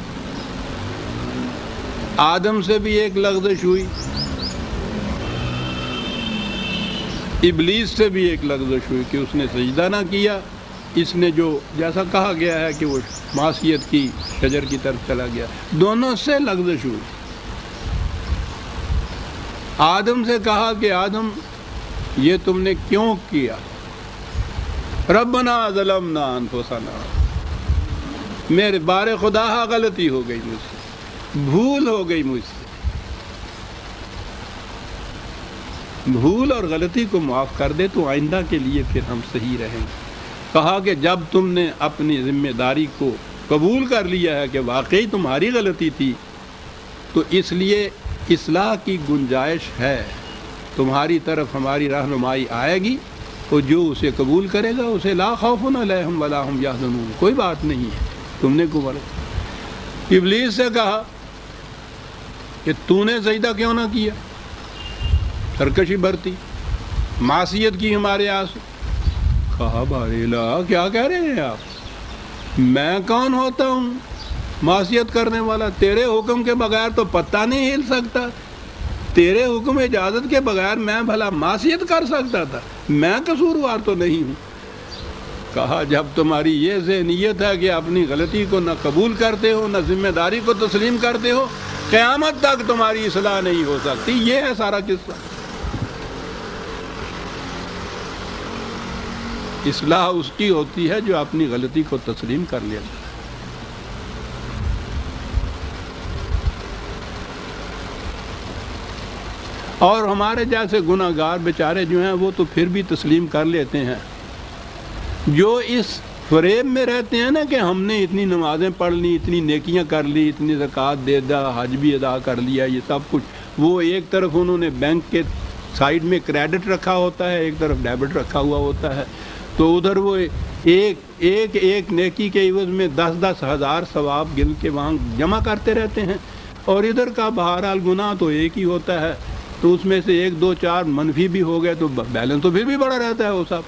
A: آدم سے بھی ایک لغزش ہوئی، ابلیس سے بھی ایک لغزش ہوئی کہ اس نے سجدہ نہ کیا، اس نے جو جیسا کہا گیا ہے کہ وہ معصیت کی شجر کی طرف چلا گیا، دونوں سے لغزش ہوئی۔ آدم سے کہا کہ آدم یہ تم نے کیوں کیا؟ ربنا ظلمنا انفسنا، میرے بار خدا غلطی ہو گئی مجھ سے، بھول ہو گئی مجھ سے۔ بھول اور غلطی کو معاف کر دے تو آئندہ کے لیے پھر ہم صحیح رہیں گے۔ کہا کہ جب تم نے اپنی ذمہ داری کو قبول کر لیا ہے کہ واقعی تمہاری غلطی تھی، تو اس لیے اصلاح کی گنجائش ہے، تمہاری طرف ہماری رہنمائی آئے گی، اور جو اسے قبول کرے گا اسے لا خوف علیہم ولا ہم یحزنون، کوئی بات نہیں ہے، تم نے قبول۔ ابلیس سے کہا کہ تو نے سجدہ کیوں نہ کیا؟ سرکشی برتی، معصیت کی ہمارے آنسو۔ کہا باریلا کیا کہہ رہے ہیں آپ؟ میں کون ہوتا ہوں معصیت کرنے والا؟ تیرے حکم کے بغیر تو پتہ نہیں ہل سکتا، تیرے حکم اجازت کے بغیر میں بھلا معصیت کر سکتا تھا؟ میں قصوروار تو نہیں ہوں۔ کہا جب تمہاری یہ ذہنیت ہے کہ اپنی غلطی کو نہ قبول کرتے ہو، نہ ذمہ داری کو تسلیم کرتے ہو، قیامت تک تمہاری اصلاح نہیں ہو سکتی۔ یہ ہے سارا قصہ۔ اصلاح اس کی ہوتی ہے جو اپنی غلطی کو تسلیم کر لیتا ہے۔ اور ہمارے جیسے گناہ گار بیچارے جو ہیں وہ تو پھر بھی تسلیم کر لیتے ہیں، جو اس فریب میں رہتے ہیں نا کہ ہم نے اتنی نمازیں پڑھ لی، اتنی نیکیاں کر لی، اتنی زکوٰۃ دے دا، حج بھی ادا کر لیا، یہ سب کچھ۔ وہ ایک طرف انہوں نے بینک کے سائڈ میں کریڈٹ رکھا ہوتا ہے، ایک طرف ڈیبٹ رکھا ہوا ہوتا ہے، تو ادھر وہ ایک نیکی کے عوض میں 10-10 ہزار ثواب گن کے وہاں جمع کرتے رہتے ہیں، اور ادھر کا بہرحال گناہ تو ایک ہی ہوتا ہے، تو اس میں سے 1-2-4 منفی بھی ہو گئے تو بیلنس تو پھر بھی بڑا رہتا ہے وہ سب۔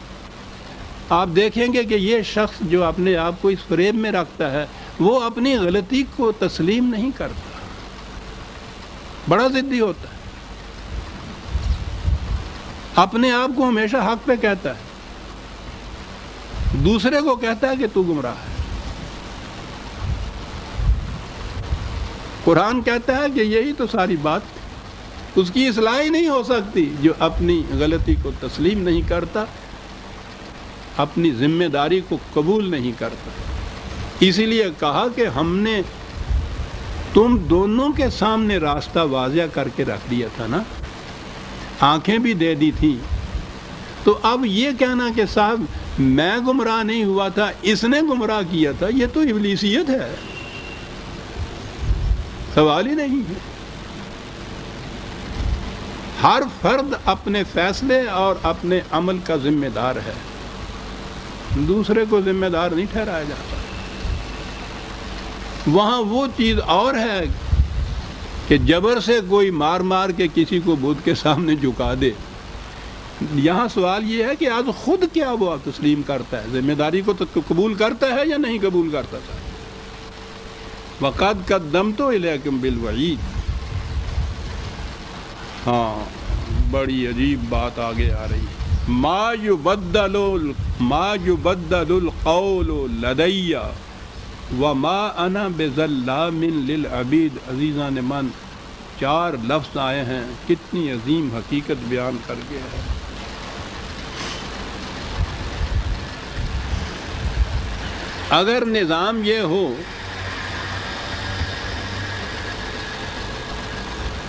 A: آپ دیکھیں گے کہ یہ شخص جو اپنے آپ کو اس فریب میں رکھتا ہے وہ اپنی غلطی کو تسلیم نہیں کرتا، بڑا ضدی ہوتا ہے، اپنے آپ کو ہمیشہ حق پہ کہتا ہے، دوسرے کو کہتا ہے کہ تو گمراہ ہے۔ قرآن کہتا ہے کہ یہی تو ساری بات، اس کی اصلاح ہی نہیں ہو سکتی جو اپنی غلطی کو تسلیم نہیں کرتا، اپنی ذمہ داری کو قبول نہیں کرتا۔ اسی لیے کہا کہ ہم نے تم دونوں کے سامنے راستہ واضح کر کے رکھ دیا تھا نا، آنکھیں بھی دے دی تھیں، تو اب یہ کہنا کہ صاحب میں گمراہ نہیں ہوا تھا، اس نے گمراہ کیا تھا، یہ تو ابلیسیت ہے، سوال ہی نہیں ہے۔ ہر فرد اپنے فیصلے اور اپنے عمل کا ذمہ دار ہے، دوسرے کو ذمہ دار نہیں ٹھہرایا جاتا۔ وہاں وہ چیز اور ہے کہ جبر سے کوئی مار مار کے کسی کو بت کے سامنے جھکا دے۔ یہاں سوال یہ ہے کہ آج خود کیا وہ تسلیم کرتا ہے، ذمہ داری کو تو قبول کرتا ہے یا نہیں قبول کرتا تھا۔ وَقَدْ قَدَّمْتُ إِلَيْكُمْ بِالْوَعِيدِ۔ ہاں بڑی عجیب بات آگے آ رہی ہے۔ ما يُبَدَّلُ الْقَوْلُ لَدَيَّ وَمَا أَنَا بِظَلَّامٍ لِلْعَبِيدِ۔ عزیزان من، 4 لفظ آئے ہیں، کتنی عظیم حقیقت بیان کر گیا ہے۔ اگر نظام یہ ہو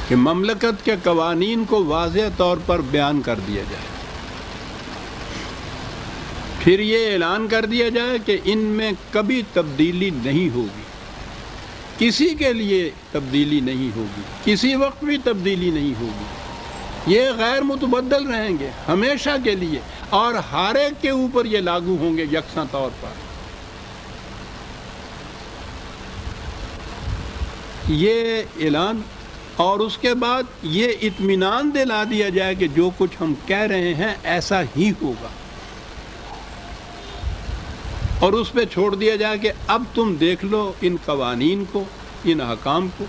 A: کہ مملکت کے قوانین کو واضح طور پر بیان کر دیا جائے، پھر یہ اعلان کر دیا جائے کہ ان میں کبھی تبدیلی نہیں ہوگی، کسی کے لیے تبدیلی نہیں ہوگی، کسی وقت بھی تبدیلی نہیں ہوگی، یہ غیر متبدل رہیں گے ہمیشہ کے لیے، اور ہر ایک کے اوپر یہ لاگو ہوں گے یکساں طور پر۔ یہ اعلان، اور اس کے بعد یہ اطمینان دلا دیا جائے کہ جو کچھ ہم کہہ رہے ہیں ایسا ہی ہوگا، اور اس پہ چھوڑ دیا جائے کہ اب تم دیکھ لو ان قوانین کو، ان احکام کو،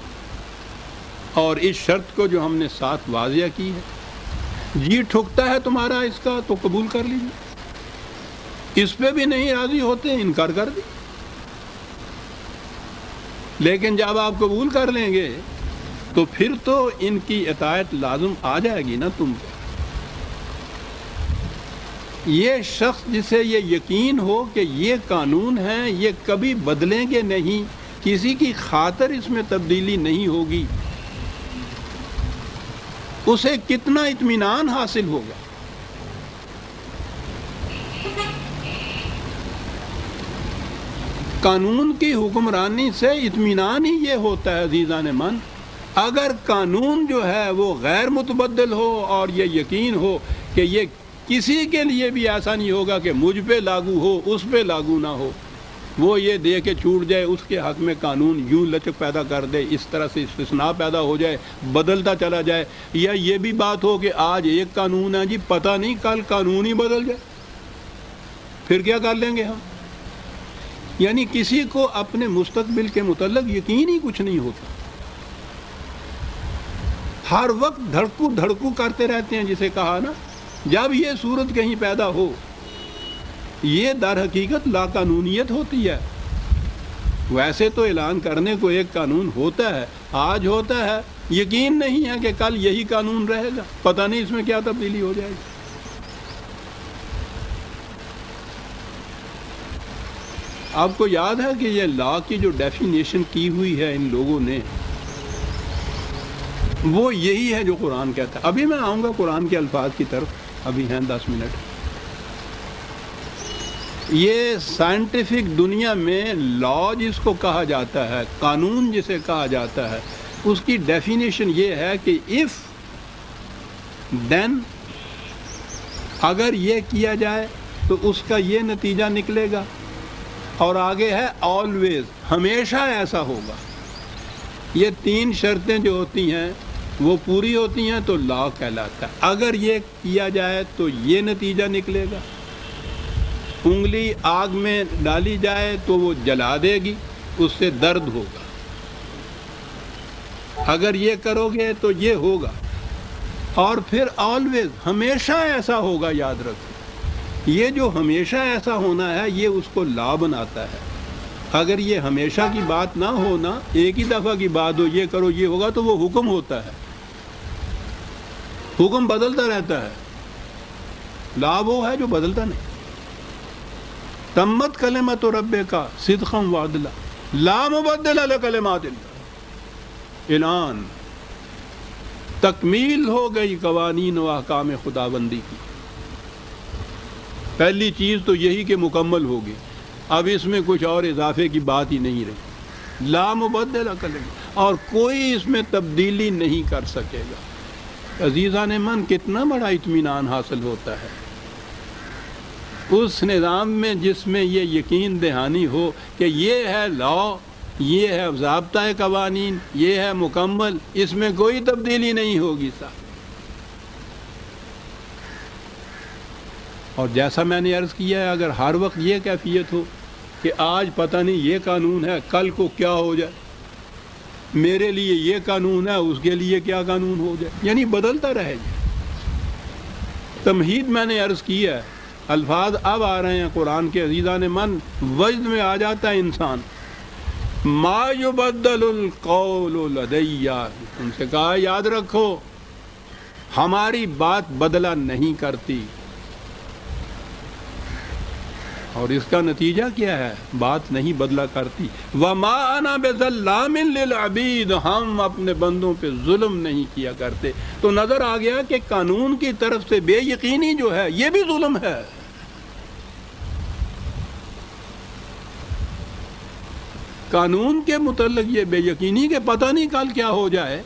A: اور اس شرط کو جو ہم نے ساتھ واضح کی ہے۔ جی ٹھکتا ہے تمہارا اس کا تو قبول کر لیجیے، اس پہ بھی نہیں راضی ہوتے انکار کر دی، لیکن جب آپ قبول کر لیں گے تو پھر تو ان کی اطاعت لازم آ جائے گی نا تم پہ۔ یہ شخص جسے یہ یقین ہو کہ یہ قانون ہیں، یہ کبھی بدلیں گے نہیں، کسی کی خاطر اس میں تبدیلی نہیں ہوگی، اسے کتنا اطمینان حاصل ہوگا۔ قانون کی حکمرانی سے اطمینان ہی یہ ہوتا ہے عزیزان من۔ اگر قانون جو ہے وہ غیر متبدل ہو اور یہ یقین ہو کہ یہ کسی کے لیے بھی ایسا نہیں ہوگا کہ مجھ پہ لاگو ہو اس پہ لاگو نہ ہو، وہ یہ دے کے چھوٹ جائے، اس کے حق میں قانون یوں لچک پیدا کر دے، اس طرح سے استثناء پیدا ہو جائے، بدلتا چلا جائے، یا یہ بھی بات ہو کہ آج ایک قانون ہے جی، پتہ نہیں کل قانون ہی بدل جائے، پھر کیا کر لیں گے ہم؟ یعنی کسی کو اپنے مستقبل کے متعلق یقین ہی کچھ نہیں ہوتا، ہر وقت دھڑکو دھڑکو کرتے رہتے ہیں، جسے کہا نا جب یہ صورت کہیں پیدا ہو، یہ در حقیقت لا قانونیت ہوتی ہے۔ ویسے تو اعلان کرنے کو ایک قانون ہوتا ہے، آج ہوتا ہے، یقین نہیں ہے کہ کل یہی قانون رہے گا، پتہ نہیں اس میں کیا تبدیلی ہو جائے گی۔ آپ کو یاد ہے کہ یہ لا کی جو ڈیفینیشن کی ہوئی ہے ان لوگوں نے، وہ یہی ہے جو قرآن کہتا ہے۔ ابھی میں آؤں گا قرآن کے الفاظ کی طرف، ابھی ہیں 10 منٹ۔ یہ سائنٹیفک دنیا میں لا جس کو کہا جاتا ہے، قانون جسے کہا جاتا ہے، اس کی ڈیفینیشن یہ ہے کہ if then، اگر یہ کیا جائے تو اس کا یہ نتیجہ نکلے گا، اور آگے ہے always، ہمیشہ ایسا ہوگا۔ یہ 3 شرطیں جو ہوتی ہیں وہ پوری ہوتی ہیں تو لا کہلاتا ہے۔ اگر یہ کیا جائے تو یہ نتیجہ نکلے گا، انگلی آگ میں ڈالی جائے تو وہ جلا دے گی، اس سے درد ہوگا، اگر یہ کرو گے تو یہ ہوگا، اور پھر always، ہمیشہ ایسا ہوگا۔ یاد رکھو، یہ جو ہمیشہ ایسا ہونا ہے یہ اس کو لا بناتا ہے۔ اگر یہ ہمیشہ کی بات نہ ہونا، ایک ہی دفعہ کی بات ہو، یہ کرو یہ ہوگا، تو وہ حکم ہوتا ہے، حکم بدلتا رہتا ہے۔ لا وہ ہے جو بدلتا نہیں۔ تمت کلمۃ ربک صدقا وعدلا لا مبدل لکلمات اللہ۔ اعلان، تکمیل ہو گئی قوانین و احکام خداوندی کی۔ پہلی چیز تو یہی کہ مکمل ہوگی، اب اس میں کچھ اور اضافے کی بات ہی نہیں رہی۔ لا مبدل کلمہ، اور کوئی اس میں تبدیلی نہیں کر سکے گا۔ عزیزان من، کتنا بڑا اطمینان حاصل ہوتا ہے اس نظام میں جس میں یہ یقین دہانی ہو کہ یہ ہے لا، یہ ہے ضابطۂ قوانین، یہ ہے مکمل، اس میں کوئی تبدیلی نہیں ہوگی صاحب۔ اور جیسا میں نے عرض کیا ہے، اگر ہر وقت یہ کیفیت ہو کہ آج پتہ نہیں یہ قانون ہے، کل کو کیا ہو جائے، میرے لیے یہ قانون ہے، اس کے لیے کیا قانون ہو جائے، یعنی بدلتا رہے گا۔ تمہید میں نے عرض کی ہے، الفاظ اب آ رہے ہیں قرآن کے۔ عزیزان من، وجد میں آ جاتا ہے انسان، ما یبدل القول لدی، ان سے کہا یاد رکھو ہماری بات بدلا نہیں کرتی، اور اس کا نتیجہ کیا ہے؟ بات نہیں بدلا کرتی۔ وما انا بظلام للعبید، ہم اپنے بندوں پہ ظلم نہیں کیا کرتے۔ تو نظر آ گیا کہ قانون کی طرف سے بے یقینی جو ہے یہ بھی ظلم ہے۔ قانون کے متعلق یہ بے یقینی کہ پتہ نہیں کل کیا ہو جائے.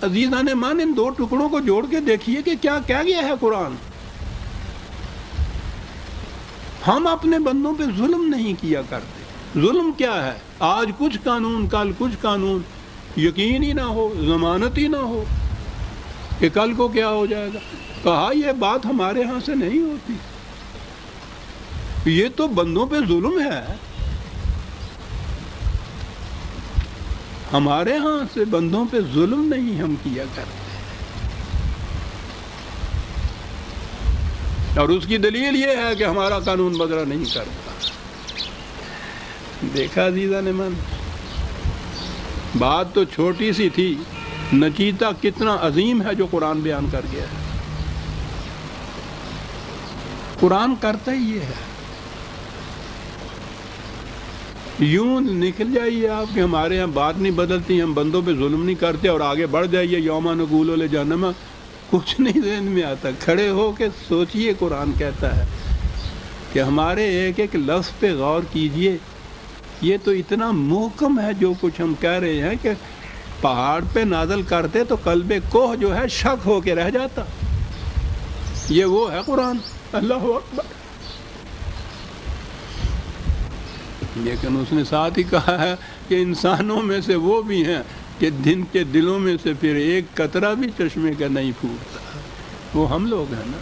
A: عزیزان مان، ان دو ٹکڑوں کو جوڑ کے دیکھیے کہ کیا کہہ گیا ہے قرآن. ہم اپنے بندوں پہ ظلم نہیں کیا کرتے. ظلم کیا ہے؟ آج کچھ قانون، کل کچھ قانون، یقین ہی نہ ہو، ضمانت ہی نہ ہو کہ کل کو کیا ہو جائے گا. کہا یہ بات ہمارے ہاں سے نہیں ہوتی، یہ تو بندوں پہ ظلم ہے. ہمارے ہاں سے بندوں پہ ظلم نہیں ہم کیا کرتے. اور اس کی دلیل یہ ہے کہ ہمارا قانون بدلا نہیں کرتا. دیکھا عزیزان من، بات تو چھوٹی سی تھی، نچیتا کتنا عظیم ہے جو قرآن بیان کر گیا ہے. قرآن کرتا ہی یہ ہے. یوں نکل جائیے آپ کہ ہمارے ہاں بات نہیں بدلتی، ہم بندوں پہ ظلم نہیں کرتے، اور آگے بڑھ جائیے یوم نقول لجہنم، کچھ نہیں ذہن میں آتا. کھڑے ہو کے سوچئے قرآن کہتا ہے کہ ہمارے ایک ایک لفظ پہ غور کیجئے. یہ تو اتنا محکم ہے جو کچھ ہم کہہ رہے ہیں کہ پہاڑ پہ نازل کرتے تو قلب کوہ جو ہے شک ہو کے رہ جاتا. یہ وہ ہے قرآن. اللہ اکبر. لیکن اس نے ساتھ ہی کہا ہے کہ انسانوں میں سے وہ بھی ہیں کہ جن کے دلوں میں سے پھر ایک قطرہ بھی چشمے کا نہیں پھوٹتا. وہ ہم لوگ ہیں نا.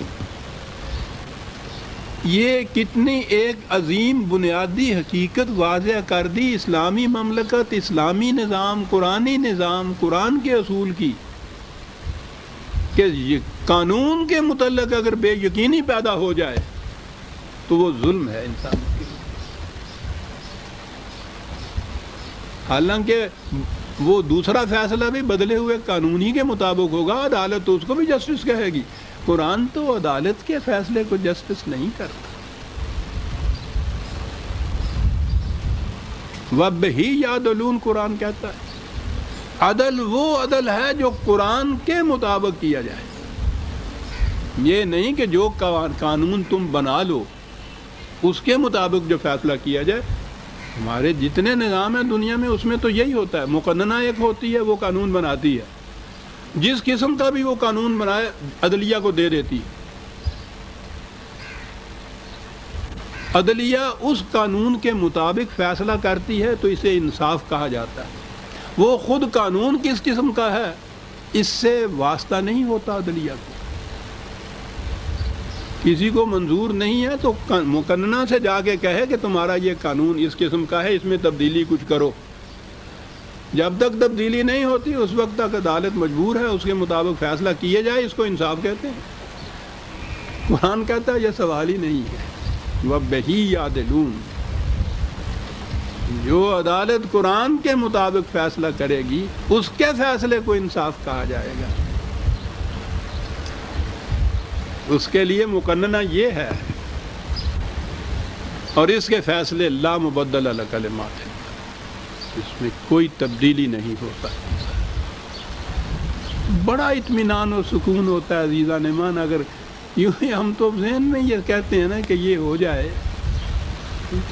A: یہ کتنی ایک عظیم بنیادی حقیقت واضح کر دی اسلامی مملکت، اسلامی نظام، قرآنی نظام، قرآن کے اصول کی، کہ قانون کے متعلق اگر بے یقینی پیدا ہو جائے تو وہ ظلم ہے انسانوں کے لیے. حالانکہ وہ دوسرا فیصلہ بھی بدلے ہوئے قانونی کے مطابق ہوگا، عدالت تو اس کو بھی جسٹس کہے گی. قرآن تو عدالت کے فیصلے کو جسٹس نہیں کرتا. وَبِّهِ يَعْدِلُونَ قرآن کہتا ہے عدل وہ عدل ہے جو قرآن کے مطابق کیا جائے. یہ نہیں کہ جو قانون تم بنا لو اس کے مطابق جو فیصلہ کیا جائے. ہمارے جتنے نظام ہیں دنیا میں اس میں تو یہی ہوتا ہے. مقننہ ایک ہوتی ہے، وہ قانون بناتی ہے، جس قسم کا بھی وہ قانون بنائے عدلیہ کو دے دیتی. عدلیہ اس قانون کے مطابق فیصلہ کرتی ہے تو اسے انصاف کہا جاتا ہے. وہ خود قانون کس قسم کا ہے اس سے واسطہ نہیں ہوتا عدلیہ کو. کسی کو منظور نہیں ہے تو مقننہ سے جا کے کہے کہ تمہارا یہ قانون اس قسم کا ہے، اس میں تبدیلی کچھ کرو. جب تک تبدیلی نہیں ہوتی اس وقت تک عدالت مجبور ہے اس کے مطابق فیصلہ کیے جائے. اس کو انصاف کہتے ہیں. قرآن کہتا ہے یہ سوال ہی نہیں ہے. وَبِّهِ يَعْدِلُونَ. جو عدالت قرآن کے مطابق فیصلہ کرے گی اس کے فیصلے کو انصاف کہا جائے گا. اس کے لیے مقننہ یہ ہے، اور اس کے فیصلے لا مبدل لکلمات، اس میں کوئی تبدیلی نہیں ہوتا. بڑا اطمینان و سکون ہوتا ہے عزیزان مان. اگر یوں ہی ہم تو ذہن میں یہ کہتے ہیں نا کہ یہ ہو جائے،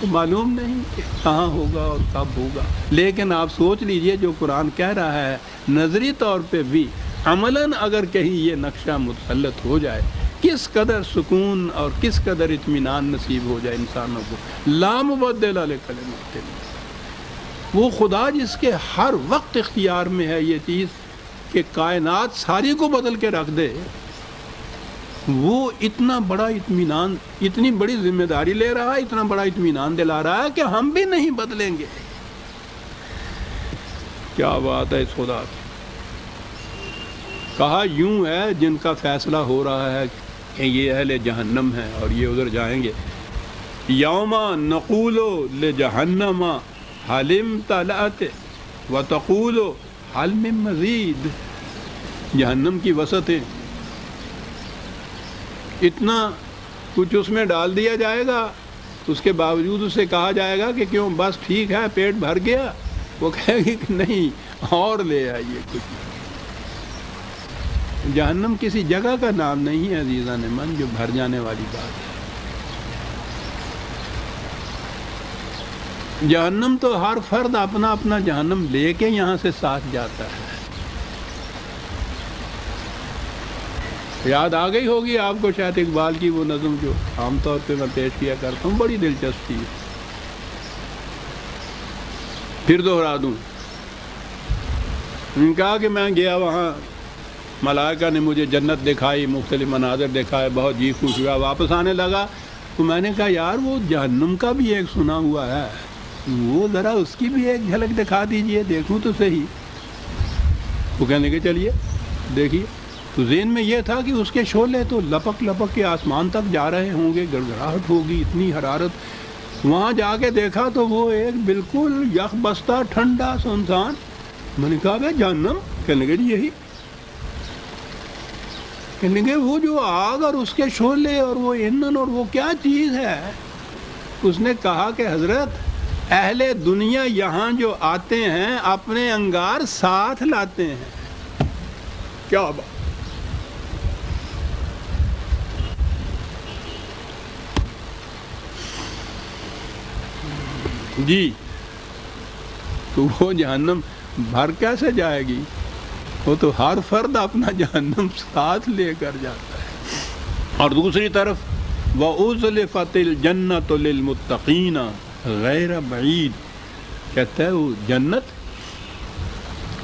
A: تو معلوم نہیں کہ کہاں ہوگا اور کب ہوگا. لیکن آپ سوچ لیجئے جو قرآن کہہ رہا ہے نظری طور پہ بھی عملاً اگر کہیں یہ نقشہ مسلط ہو جائے، کس قدر سکون اور کس قدر اطمینان نصیب ہو جائے انسانوں کو. لا مبدل لکلمات. وہ خدا جس کے ہر وقت اختیار میں ہے یہ چیز کہ کائنات ساری کو بدل کے رکھ دے، وہ اتنا بڑا اطمینان، اتنی بڑی ذمہ داری لے رہا ہے، اتنا بڑا اطمینان دلا رہا ہے کہ ہم بھی نہیں بدلیں گے. کیا بات ہے اس خدا کی. کہا یوں ہے جن کا فیصلہ ہو رہا ہے کہ یہ اہل جہنم ہیں اور یہ ادھر جائیں گے. یوم نقول لجہنم حل امتلأت وتقول حل من مزید. جہنم کی وسعتیں، اتنا کچھ اس میں ڈال دیا جائے گا، اس کے باوجود اسے کہا جائے گا کہ کیوں بس ٹھیک ہے پیٹ بھر گیا. وہ کہے گی کہ نہیں اور لے آئیے کچھ. جہنم کسی جگہ کا نام نہیں ہے عزیزان من جو بھر جانے والی بات ہے. جہنم تو ہر فرد اپنا اپنا جہنم لے کے یہاں سے ساتھ جاتا ہے. یاد آ گئی ہوگی آپ کو شاید اقبال کی وہ نظم جو عام طور پہ میں پیش کیا کرتا ہوں، بڑی دلچسپ تھی. پھر دوہرا دوں. انہوں نے کہا کہ میں گیا وہاں، ملائکہ نے مجھے جنت دکھائی، مختلف مناظر دکھائے، بہت جی خوش ہوا. واپس آنے لگا تو میں نے کہا یار وہ جہنم کا بھی ایک سنا ہوا ہے، وہ ذرا اس کی بھی ایک جھلک دکھا دیجئے، دیکھوں تو صحیح. وہ کہنے کے چلیے دیکھیے. تو ذہن میں یہ تھا کہ اس کے شعلے تو لپک لپک کے آسمان تک جا رہے ہوں گے، گڑگڑاہٹ ہوگی، اتنی حرارت. وہاں جا کے دیکھا تو وہ ایک بالکل یخ بستہ ٹھنڈا سنسان. میں نے کہا بھائی جہنم؟ کہنے لگے یہی. کہنے لگے وہ جو آگ اور اس کے شعلے اور وہ ایندھن اور وہ کیا چیز ہے؟ اس نے کہا کہ حضرت اہل دنیا یہاں جو آتے ہیں اپنے انگار ساتھ لاتے ہیں. کیا بات! جی تو وہ جہنم بھر کیسے جائے گی؟ وہ تو ہر فرد اپنا جہنم ساتھ لے کر جاتا ہے. اور دوسری طرف وَأُزْلِفَتِ الْجَنَّةُ لِلْمُتَّقِينَ غَيْرَ بَعِيدٍ، کہتا ہے وہ جنت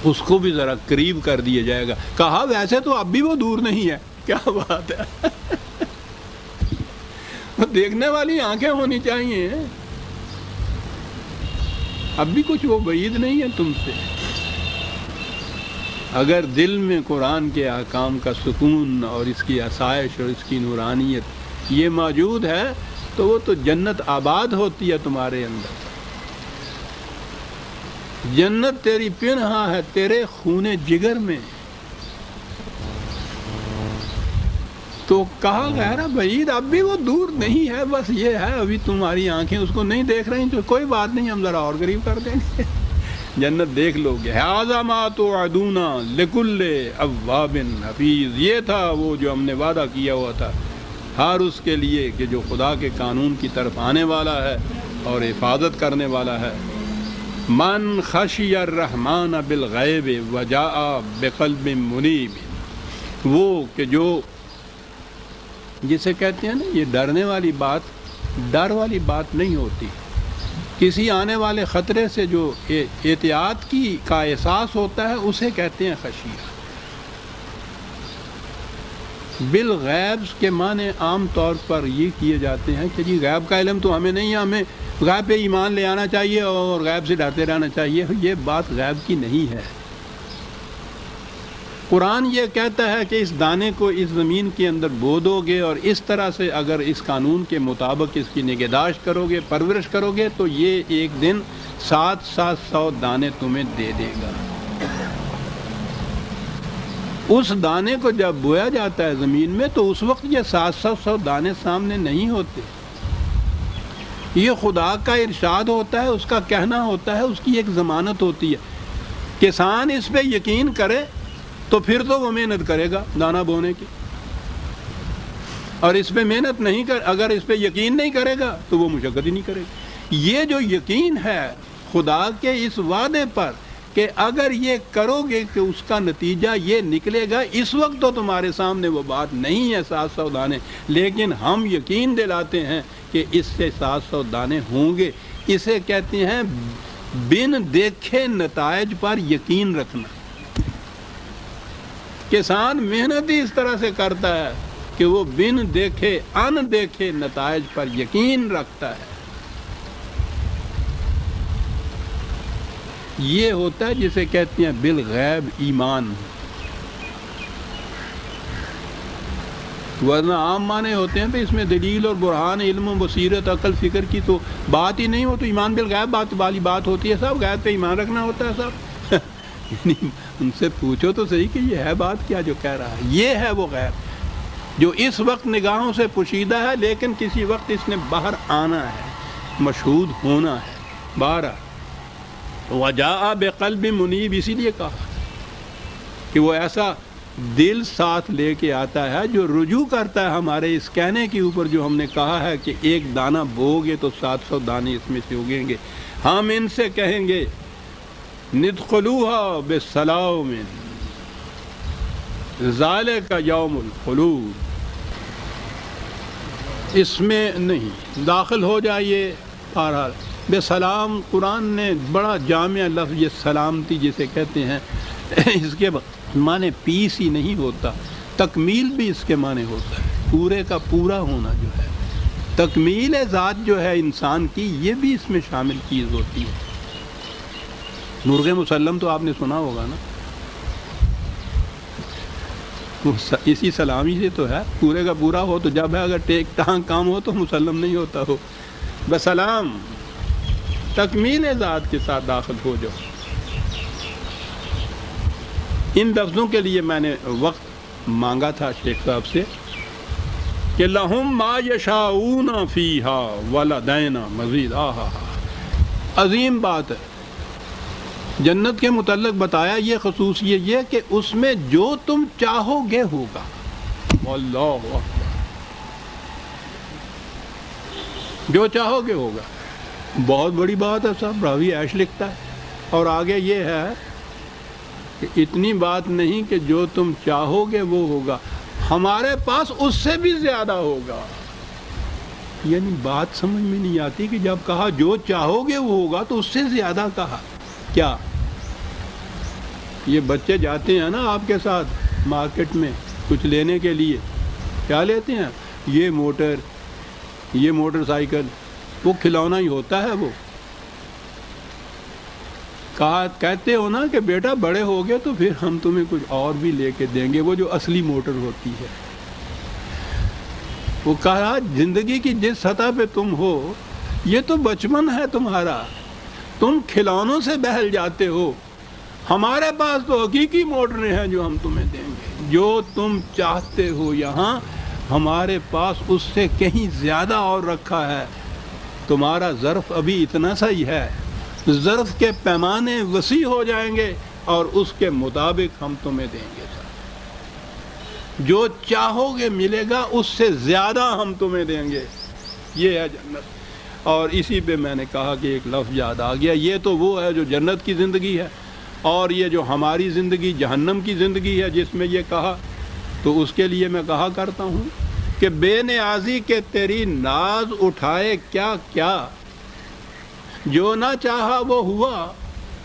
A: اس کو بھی ذرا قریب کر دیا جائے گا. کہا ویسے تو اب بھی وہ دور نہیں ہے. کیا بات ہے! وہ دیکھنے والی آنکھیں ہونی چاہیے. اب بھی کچھ وہ بعید نہیں ہے تم سے. اگر دل میں قرآن کے احکام کا سکون اور اس کی آسائش اور اس کی نورانیت یہ موجود ہے تو وہ تو جنت آباد ہوتی ہے تمہارے اندر. جنت تیری پنہاں ہے تیرے خون جگر میں. تو کہا غیر بعید، اب بھی وہ دور نہیں ہے، بس یہ ہے ابھی تمہاری آنکھیں اس کو نہیں دیکھ رہی تو کوئی بات نہیں، ہم ذرا اور قریب کر دیں گے، جنت دیکھ لو گے. ھذا ما توعدون لکل اواب حفیظ، یہ تھا وہ جو ہم نے وعدہ کیا ہوا تھا ہر اس کے لیے کہ جو خدا کے قانون کی طرف آنے والا ہے اور حفاظت کرنے والا ہے. من خشی الرحمن بالغیب وجاء بقلب منیب، وہ کہ جو جسے کہتے ہیں نا یہ ڈرنے والی بات ڈر والی بات نہیں ہوتی، کسی آنے والے خطرے سے جو احتیاط کا احساس ہوتا ہے اسے کہتے ہیں خشیہ. بالغیب کے معنی عام طور پر یہ کیے جاتے ہیں کہ جی غیب کا علم تو ہمیں نہیں ہے، ہمیں غیب پہ ایمان لے آنا چاہیے اور غیب سے ڈرتے رہنا چاہیے. یہ بات غیب کی نہیں ہے. قرآن یہ کہتا ہے کہ اس دانے کو اس زمین کے اندر بو دو گے اور اس طرح سے اگر اس قانون کے مطابق اس کی نگہداشت کرو گے، پرورش کرو گے تو یہ ایک دن 700 دانے تمہیں دے دے گا. اس دانے کو جب بویا جاتا ہے زمین میں تو اس وقت یہ 700 دانے سامنے نہیں ہوتے. یہ خدا کا ارشاد ہوتا ہے، اس کا کہنا ہوتا ہے، اس کی ایک ضمانت ہوتی ہے. کسان اس پہ یقین کرے تو پھر تو وہ محنت کرے گا دانہ بونے کی، اور اس پہ محنت نہیں اگر اس پہ یقین نہیں کرے گا تو وہ مشقت ہی نہیں کرے گا. یہ جو یقین ہے خدا کے اس وعدے پر کہ اگر یہ کرو گے کہ اس کا نتیجہ یہ نکلے گا، اس وقت تو تمہارے سامنے وہ بات نہیں ہے 700 دانے، لیکن ہم یقین دلاتے ہیں کہ اس سے 700 دانے ہوں گے. اسے کہتے ہیں بن دیکھے نتائج پر یقین رکھنا. کسان محنت ہی اس طرح سے کرتا ہے کہ وہ بن دیکھے ان دیکھے نتائج پر یقین رکھتا ہے. یہ ہوتا ہے جسے کہتے ہیں بالغیب ایمان. ورنہ عام معنی ہوتے ہیں تو اس میں دلیل اور برہان، علم و بصیرت، عقل، فکر کی تو بات ہی نہیں ہو، تو ایمان بالغیب بات والی بات ہوتی ہے. صاحب غیب پہ ایمان رکھنا ہوتا ہے صاحب. یعنی ان سے پوچھو تو صحیح کہ یہ ہے بات کیا جو کہہ رہا ہے. یہ ہے وہ غیب جو اس وقت نگاہوں سے پوشیدہ ہے لیکن کسی وقت اس نے باہر آنا ہے، مشہود ہونا ہے. بارہ وجاء بقلب منیب، اسی لیے کہا کہ وہ ایسا دل ساتھ لے کے آتا ہے جو رجوع کرتا ہے ہمارے اس کہنے کے اوپر جو ہم نے کہا ہے کہ ایک دانہ بو گے تو 700 دانے اس میں سے اگیں گے. ہم ان سے کہیں گے ندخلوہا بسلام ذالک یوم الخلود، اس میں نہیں داخل ہو جائیے۔ بہرحال بے سلام قرآن نے بڑا جامع لفظ یہ سلامتی جسے کہتے ہیں، اس کے معنی پیس ہی نہیں ہوتا، تکمیل بھی اس کے معنی ہوتا ہے، پورے کا پورا ہونا جو ہے، تکمیل ذات جو ہے انسان کی، یہ بھی اس میں شامل چیز ہوتی ہے۔ مرغ مسلم تو آپ نے سنا ہوگا نا، اسی سلامی سے تو ہے، پورے کا پورا ہو تو جب ہے، اگر ٹیک ٹانگ کام ہو تو مسلم نہیں ہوتا ہو۔ بسلام تکمیل ذات کے ساتھ داخل ہو جاؤ۔ ان لفظوں کے لیے میں نے وقت مانگا تھا شیخ صاحب سے کہ لہم ما یشاؤون فیہا ولدینا مزید۔ عظیم بات ہے، جنت کے متعلق بتایا یہ خصوصیت یہ کہ اس میں جو تم چاہو گے ہوگا۔ اللہ اکبر، جو چاہو گے ہوگا، بہت بڑی بات ہے صاحب۔ راوی عیش لکھتا ہے، اور آگے یہ ہے کہ اتنی بات نہیں کہ جو تم چاہو گے وہ ہوگا، ہمارے پاس اس سے بھی زیادہ ہوگا۔ یعنی بات سمجھ میں نہیں آتی کہ جب کہا جو چاہو گے وہ ہوگا تو اس سے زیادہ کہا کیا؟ یہ بچے جاتے ہیں نا آپ کے ساتھ مارکیٹ میں کچھ لینے کے لیے، کیا لیتے ہیں؟ یہ موٹر سائیکل، وہ کھلونا ہی ہوتا ہے۔ وہ کہتے ہو نا کہ بیٹا بڑے ہو گے تو پھر ہم تمہیں کچھ اور بھی لے کے دیں گے، وہ جو اصلی موٹر ہوتی ہے۔ وہ کہا زندگی کی جس سطح پہ تم ہو یہ تو بچپن ہے تمہارا، تم کھلونوں سے بہل جاتے ہو، ہمارے پاس تو حقیقی موٹریں ہیں جو ہم تمہیں دیں گے، جو تم چاہتے ہو یہاں ہمارے پاس اس سے کہیں زیادہ اور رکھا ہے۔ تمہارا ظرف ابھی اتنا سا ہی ہے، ظرف کے پیمانے وسیع ہو جائیں گے اور اس کے مطابق ہم تمہیں دیں گے، جو چاہو گے ملے گا، اس سے زیادہ ہم تمہیں دیں گے۔ یہ ہے جنت۔ اور اسی پہ میں نے کہا کہ ایک لفظ یاد آ گیا، یہ تو وہ ہے جو جنت کی زندگی ہے، اور یہ جو ہماری زندگی جہنم کی زندگی ہے جس میں یہ کہا، تو اس کے لیے میں کہا کرتا ہوں کہ بے نیازی کے تیری ناز اٹھائے کیا کیا، جو نہ چاہا وہ ہوا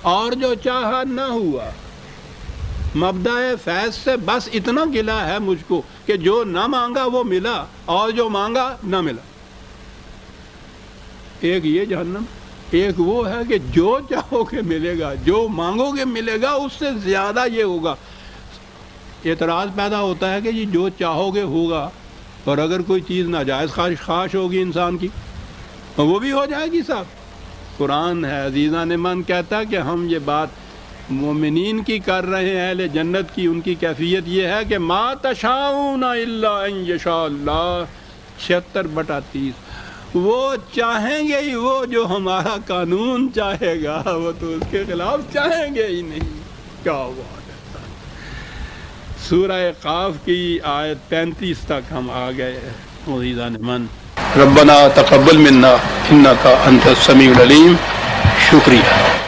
A: اور جو چاہا نہ ہوا۔ مبدأ فیض سے بس اتنا گلہ ہے مجھ کو کہ جو نہ مانگا وہ ملا اور جو مانگا نہ ملا۔ ایک یہ جہنم، ایک وہ ہے کہ جو چاہو گے ملے گا، جو مانگو گے ملے گا، اس سے زیادہ یہ ہوگا۔ اعتراض پیدا ہوتا ہے کہ جی جو چاہو گے ہوگا، اور اگر کوئی چیز ناجائز خواہش ہوگی انسان کی وہ بھی ہو جائے گی صاحب۔ قرآن ہے عزیزان من کہتا کہ ہم یہ بات مومنین کی کر رہے ہیں، اہل جنت کی، ان کی کیفیت یہ ہے کہ ما تشاؤون الا ان یشاء اللہ 76/30، وہ چاہیں گے ہی وہ جو ہمارا قانون چاہے گا، وہ تو اس کے خلاف چاہیں گے ہی نہیں۔ کیا بات ہے۔ سورہ قاف کی آیت 35 تک ہم آ گئے عزیزان من۔ ربنا تقبل منا انک انت السمیع العلیم۔ شکریہ۔